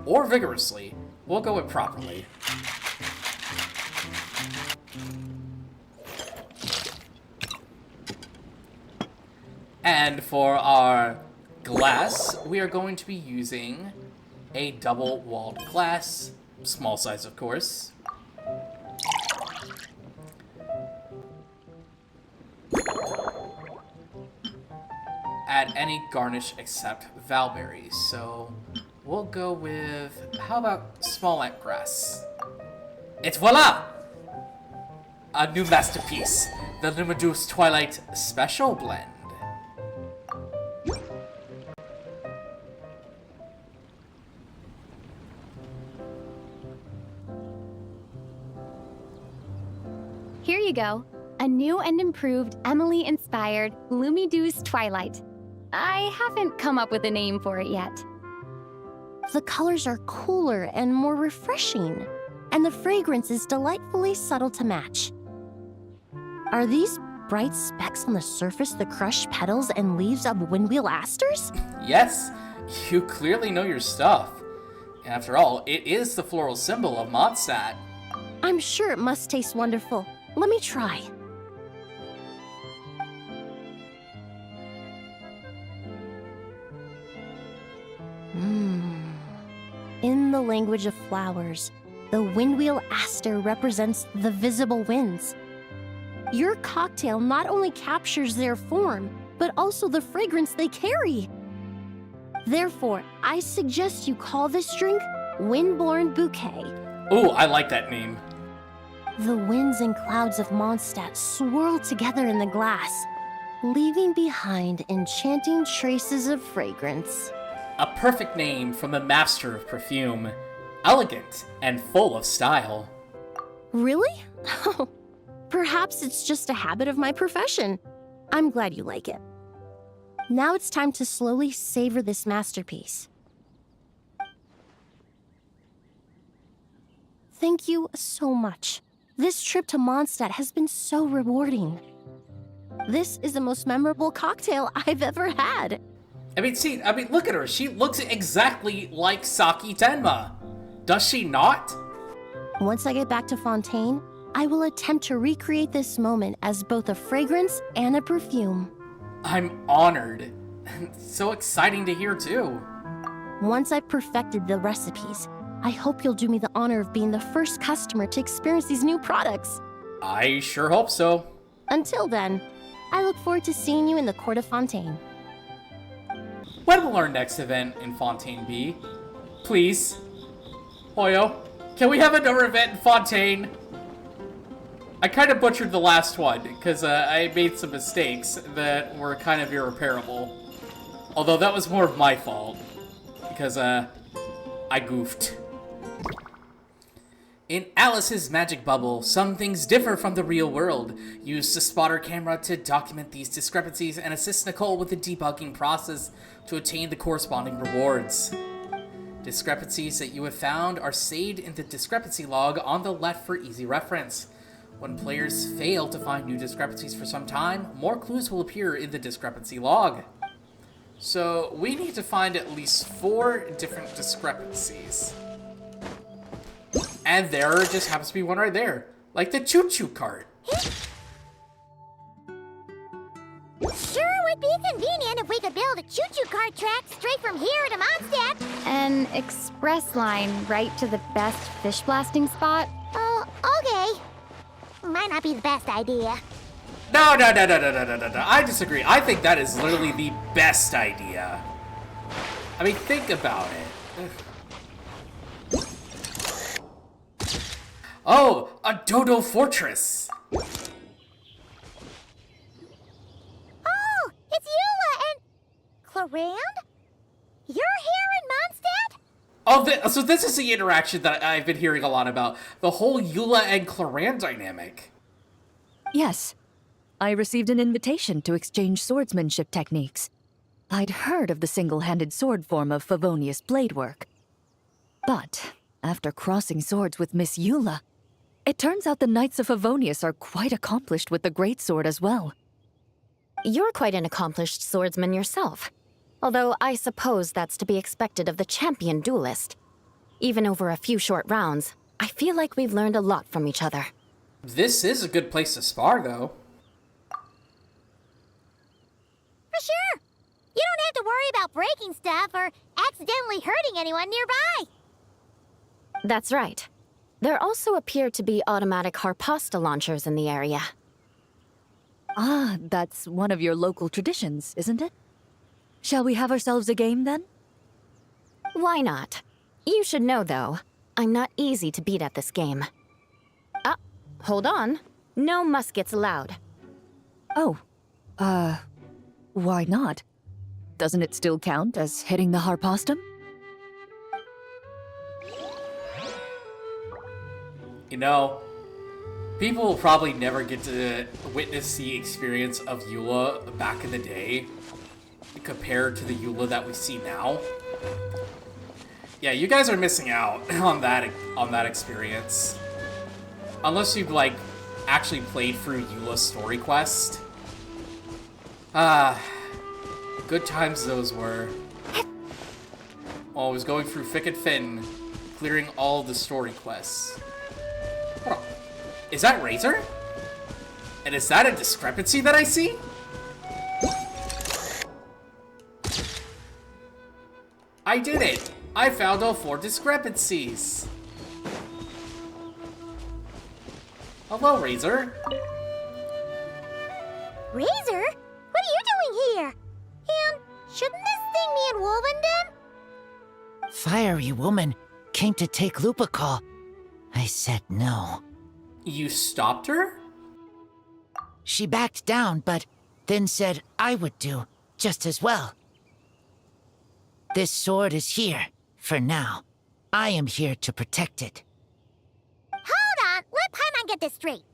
A: or vigorously. We'll go with properly. And for our glass, we are going to be using a double-walled glass. Small size, of course. Add any garnish except valberries. So we'll go with, how about smollett grass? Et voila! A new masterpiece, the Lumijuice Twilight Special Blend.
E: Here you go. A new and improved Emily-inspired Lumijuice Twilight. I haven't come up with a name for it yet.
M: The colors are cooler and more refreshing, and the fragrance is delightfully subtle to match. Are these bright specks on the surface the crushed petals and leaves of windwheel asters?
A: Yes, you clearly know your stuff. After all, it is the floral symbol of Mondstadt.
M: I'm sure it must taste wonderful. Let me try. In the language of flowers, the windwheel aster represents the visible winds. Your cocktail not only captures their form, but also the fragrance they carry. Therefore, I suggest you call this drink Windborne Bouquet.
A: Ooh, I like that name.
M: The winds and clouds of Mondstadt swirl together in the glass, leaving behind enchanting traces of fragrance.
A: A perfect name from the master of perfume. Elegant and full of style.
M: Really? Perhaps it's just a habit of my profession. I'm glad you like it. Now it's time to slowly savor this masterpiece. Thank you so much. This trip to Mondstadt has been so rewarding. This is the most memorable cocktail I've ever had.
A: I mean, look at her. She looks exactly like Saki Tenma. Does she not?
M: Once I get back to Fontaine, I will attempt to recreate this moment as both a fragrance and a perfume.
A: I'm honored. So exciting to hear, too.
M: Once I've perfected the recipes, I hope you'll do me the honor of being the first customer to experience these new products.
A: I sure hope so.
M: Until then, I look forward to seeing you in the Court of Fontaine.
A: When will our next event in Fontaine be? Please? Hoyo, can we have another event in Fontaine? I kind of butchered the last one, because I made some mistakes that were kind of irreparable. Although that was more of my fault, because I goofed. In Alice's magic bubble, some things differ from the real world. Use the spotter camera to document these discrepancies and assist Nicole with the debugging process to attain the corresponding rewards. Discrepancies that you have found are saved in the discrepancy log on the left for easy reference. When players fail to find new discrepancies for some time, more clues will appear in the discrepancy log. So we need to find at least 4 different discrepancies. And there just happens to be one right there. Like the choo-choo cart.
B: Sure would be convenient if we could build a choo-choo cart track straight from here to Mondstadt.
E: An express line right to the best fish blasting spot?
B: Oh, okay. Might not be the best idea.
A: No. I disagree. I think that is literally the best idea. I mean, think about it. Oh, a dodo fortress.
B: Oh, it's Eula and... Clarand? You're here in Mondstadt?
A: Oh, so this is the interaction that I've been hearing a lot about. The whole Eula and Clarand dynamic.
K: Yes. I received an invitation to exchange swordsmanship techniques. I'd heard of the single-handed sword form of Favonius blade work. But after crossing swords with Miss Eula, it turns out the Knights of Favonius are quite accomplished with the greatsword as well.
N: You're quite an accomplished swordsman yourself. Although I suppose that's to be expected of the champion duelist. Even over a few short rounds, I feel like we've learned a lot from each other.
A: This is a good place to spar, though.
B: For sure. You don't have to worry about breaking stuff or accidentally hurting anyone nearby.
N: That's right. There also appear to be automatic harpasta launchers in the area.
O: Ah, that's one of your local traditions, isn't it? Shall we have ourselves a game, then?
N: Why not? You should know, though, I'm not easy to beat at this game. Ah, hold on. No muskets allowed.
O: Oh, why not? Doesn't it still count as hitting the harpastum?
A: You know, people will probably never get to witness the experience of Eula back in the day compared to the Eula that we see now. Yeah, you guys are missing out on that experience. Unless you've, like, actually played through Eula's story quest. Good times those were. While I was going through thick and thin, clearing all the story quests. Hold on. Is that Razor? And is that a discrepancy that I see? I did it! I found all 4 discrepancies. Hello, Razor.
B: Razor? What are you doing here? And shouldn't this thing be in Wolvenden?
P: Fiery woman came to take Lupical. I said no.
A: You stopped her?
P: She backed down, but then said I would do just as well. This sword is here, for now. I am here to protect it.
B: Hold on, let Paimon get this straight.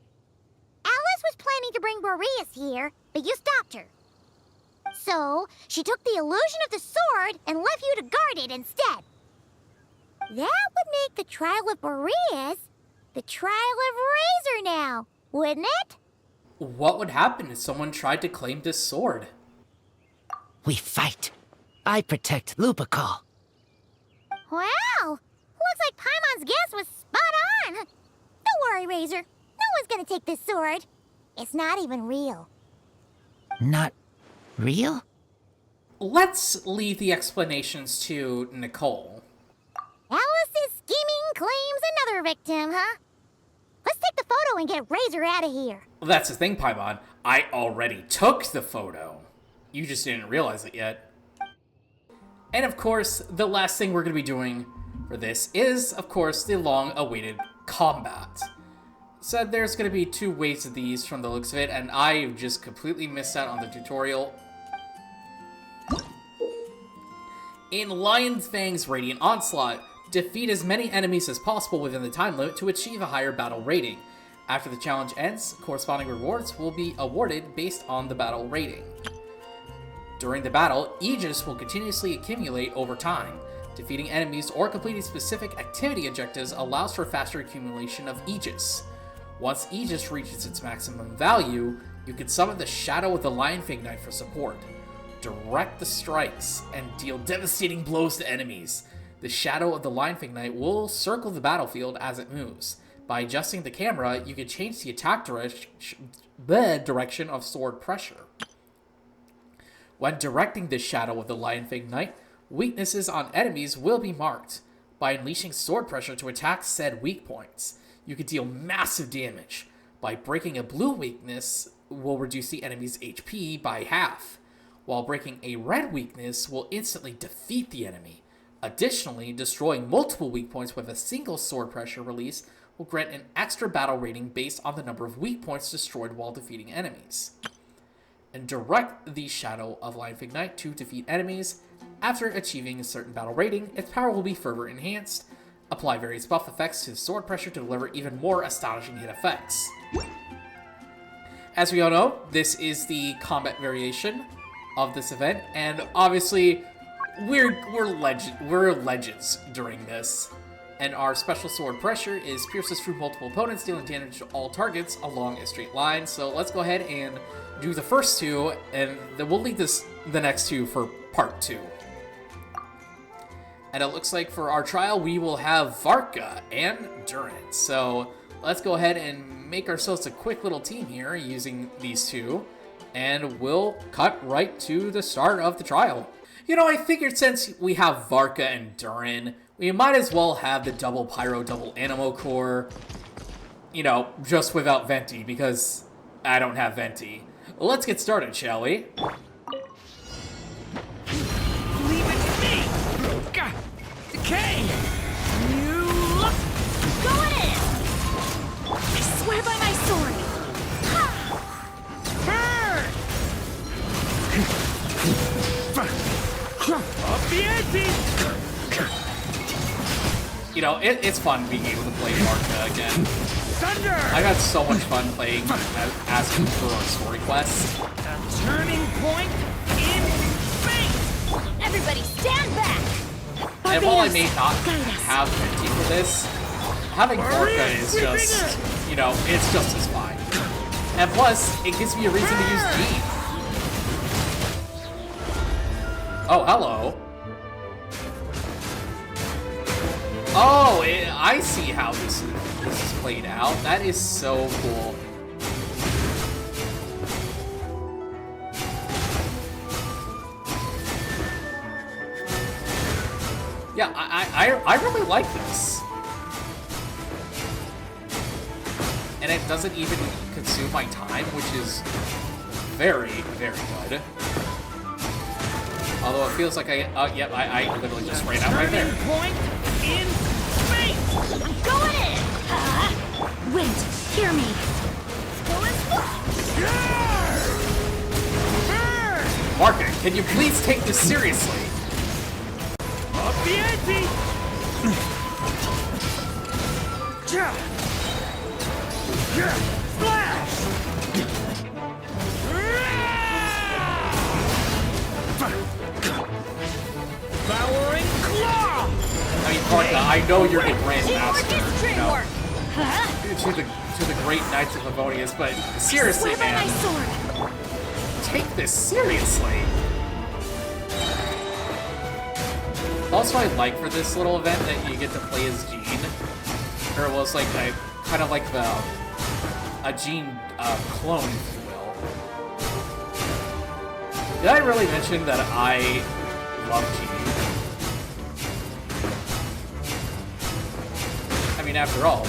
B: Alice was planning to bring Boreas here, but you stopped her. So, she took the illusion of the sword and left you to guard it instead. That would make the trial of Boreas the trial of Razor now, wouldn't it?
A: What would happen if someone tried to claim this sword?
P: We fight. I protect Lupical.
B: Wow! Looks like Paimon's guess was spot on. Don't worry, Razor. No one's gonna take this sword. It's not even real.
P: Not real?
A: Let's leave the explanations to Nicole.
B: Alice's scheming claims another victim, huh? Let's take the photo and get Razor out of here.
A: Well, that's the thing, Paimon. I already took the photo. You just didn't realize it yet. And of course, the last thing we're going to be doing for this is, of course, the long-awaited combat. So there's going to be 2 waves of these from the looks of it, and I just completely missed out on the tutorial. In Lion's Fang's Radiant Onslaught, defeat as many enemies as possible within the time limit to achieve a higher battle rating. After the challenge ends, corresponding rewards will be awarded based on the battle rating. During the battle, Aegis will continuously accumulate over time. Defeating enemies or completing specific activity objectives allows for faster accumulation of Aegis. Once Aegis reaches its maximum value, you can summon the Shadow of the Lion Fang Knight for support. Direct the strikes and deal devastating blows to enemies. The Shadow of the Lion Fang Knight will circle the battlefield as it moves. By adjusting the camera, you can change the attack direction of sword pressure. When directing the Shadow of the Lion Fang Knight, weaknesses on enemies will be marked. By unleashing sword pressure to attack said weak points, you can deal massive damage. By breaking a blue weakness, will reduce the enemy's HP by half, while breaking a red weakness will instantly defeat the enemy. Additionally, destroying multiple weak points with a single sword pressure release will grant an extra battle rating based on the number of weak points destroyed while defeating enemies. And direct the Shadow of Lion Fang Knight to defeat enemies. After achieving a certain battle rating, its power will be further enhanced. Apply various buff effects to the sword pressure to deliver even more astonishing hit effects. As we all know, this is the combat variation of this event, and obviously we're legends during this. And our special sword pressure is pierces through multiple opponents, dealing damage to all targets along a straight line. So let's go ahead and do the first 2, and then we'll leave the next 2 for part 2. And it looks like for our trial, we will have Varka and Durin. So let's go ahead and make ourselves a quick little team here using these two. And we'll cut right to the start of the trial. You know, I figured since we have Varka and Durin, we might as well have the double Pyro, double Animo core. You know, just without Venti, because I don't have Venti. Let's get started, shall we?
Q: Leave it to me! Okay! You look!
L: Go in! I swear by my sword!
A: You know, it's fun being able to play Varka again.
Q: Thunder!
A: I had so much fun playing, asking for our story quests.
Q: A turning point in fate!
L: Everybody stand back!
A: And while I may not have Venti for this, having Varka is just, you know, it's just as fine. And plus, it gives me a reason to use Jean. Oh, hello. Oh, I see how this is played out. That is so cool. Yeah, I really like this. And it doesn't even consume my time, which is very, very good. Although it feels like yep, I literally just ran out right there.
Q: Point in fate!
L: I'm going in! Wind, hear me!
A: Market, can you please take this seriously?
Q: Flash! Devouring claw!
A: I mean, Varka, I know you're the Grand Master, you know, to the great Knights of Livonius, but seriously, man, take this seriously. Also, I like for this little event that you get to play as Jean, or it was like kind of like a Jean clone, if you will. Did I really mention that I love Jean? I mean, after all,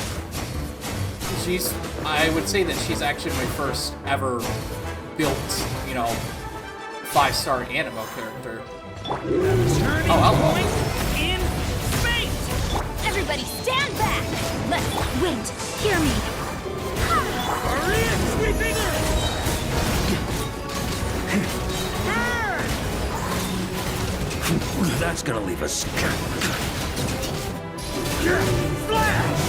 A: I would say that she's actually my first ever built, you know, 5-star Animo character. Oh, hello.
Q: In fate!
L: Everybody stand back! Let Wind, hear me!
Q: Maria sweeping
I: That's gonna leave us.
Q: Flash!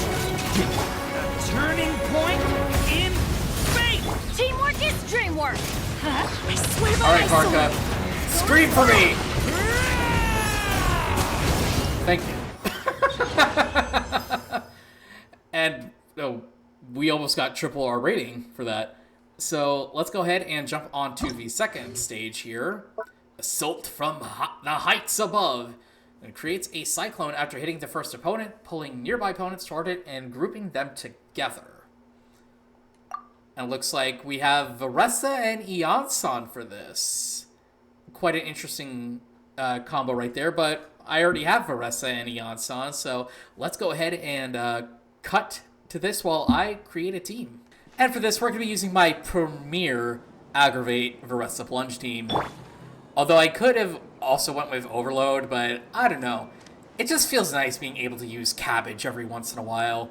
Q: A turning point in fate!
L: Teamwork is dreamwork! I swear by
A: Alright,
L: my
A: Varka,
L: sword!
A: scream for me! Thank you. And we almost got triple our rating for that. So let's go ahead and jump on to the second stage here. Assault from the heights above. It creates a cyclone after hitting the first opponent, pulling nearby opponents toward it, and grouping them together. And it looks like we have Varessa and Iansan for this. Quite an interesting combo right there, but I already have Varessa and Iansan, so let's go ahead and cut to this while I create a team. And for this, we're going to be using my premier Aggravate Varessa Plunge team. Although I could have also went with Overload, but I don't know. It just feels nice being able to use Cabbage every once in a while.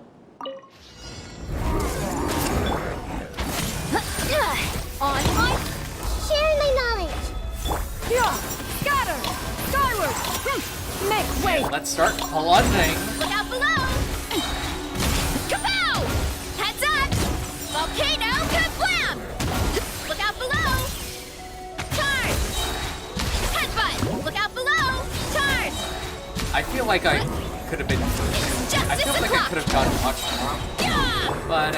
B: On my sharing my knowledge.
L: Yeah! Scatter! Skyward! Make way!
A: Okay, let's start plunging.
L: Look out below! Kapow! Heads up! Volcano kablam! Look out below! Charge! Headbutt! Look out below! Charge!
A: I feel like I could have been... I feel like I could have done much more.
L: Yeah!
A: But,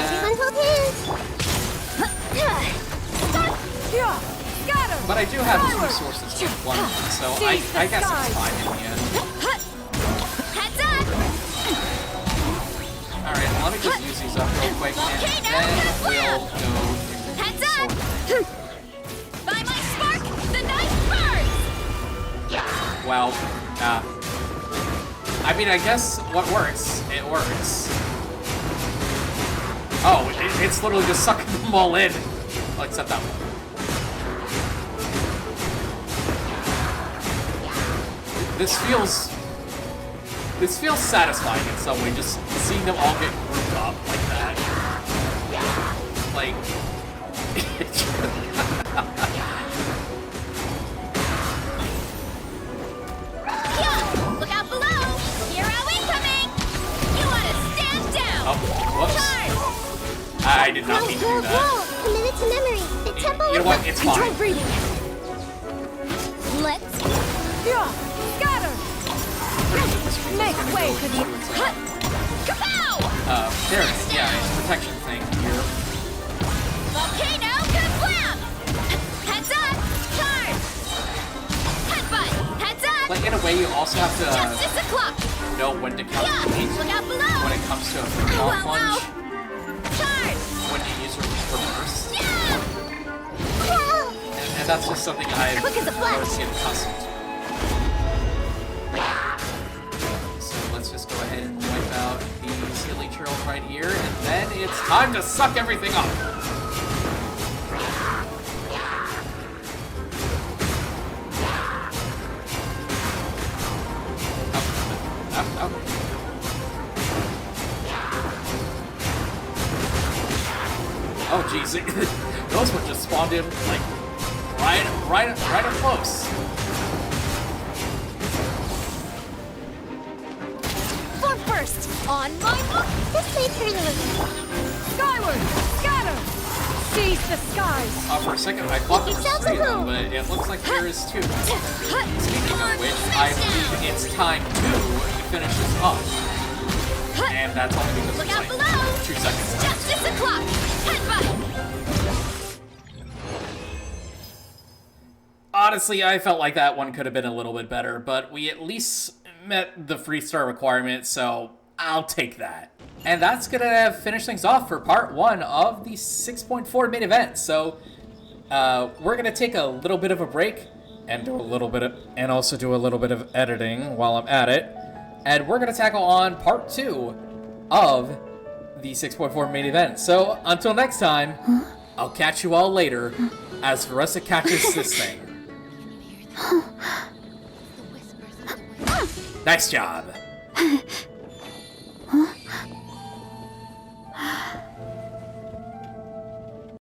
L: Scatter!
A: but I do have two sources of plunging, so I guess it's fine in the end. quick, and then we'll go to
L: Heads up! By my spark, the knife burns!
A: Well, I mean, I guess what works, it works. Oh, it's literally just sucking them all in. Oh, except that one. This feels satisfying in some way, just seeing them all get grouped up like that. Like,
L: Yeah! Look out below! Hero incoming! You wanna stand down!
A: oh, whoops. I did not mean to do that.
B: Committed to memory. The temple.
A: You know what? It's fine.
L: Control breathing. Let's scatter.
A: Make way for the
L: Kapow!
A: there it is. Yeah, it's a protection thing here.
L: Volcano kablam! Heads up! Charge! Headbutt! Heads up!
A: Like, in a way, you also have to
L: Justice o'clock!
A: know when to calculate
L: Look out below!
A: when it comes to a football
L: Wow, wow.
A: plunge,
L: Charge!
A: when you use reverse.
L: Yeah!
A: And that's just something I've
L: Quick as a flash.
A: never seen accustomed to. So let's just go ahead and wipe out the silly trails right here, and then it's time to suck everything up. Oh jeez, those ones just spawned in like right up close.
L: Form first! On my mark!
B: This way, Turner.
L: Skyward! Scatter! Seize the skies!
A: For a second, I thought there was
B: yourselves
A: 3 of
B: a
A: them,
B: home.
A: but it looks like there is 2. Speaking of which, I believe it's time to finish this up. And that's only because
L: Look
A: it's
L: out
A: like
L: below!
A: 2 seconds left.
L: Justice o'clock! Headbutt!
A: Honestly, I felt like that one could have been a little bit better, but we at least met the free star requirement, so I'll take that. And that's gonna finish things off for part 1 of the 6.4 main event. So we're gonna take a little bit of a break and also do a little bit of editing while I'm at it. And we're gonna tackle on part 2 of the 6.4 main event. So until next time, I'll catch you all later as Veressa catches this thing. Nice job.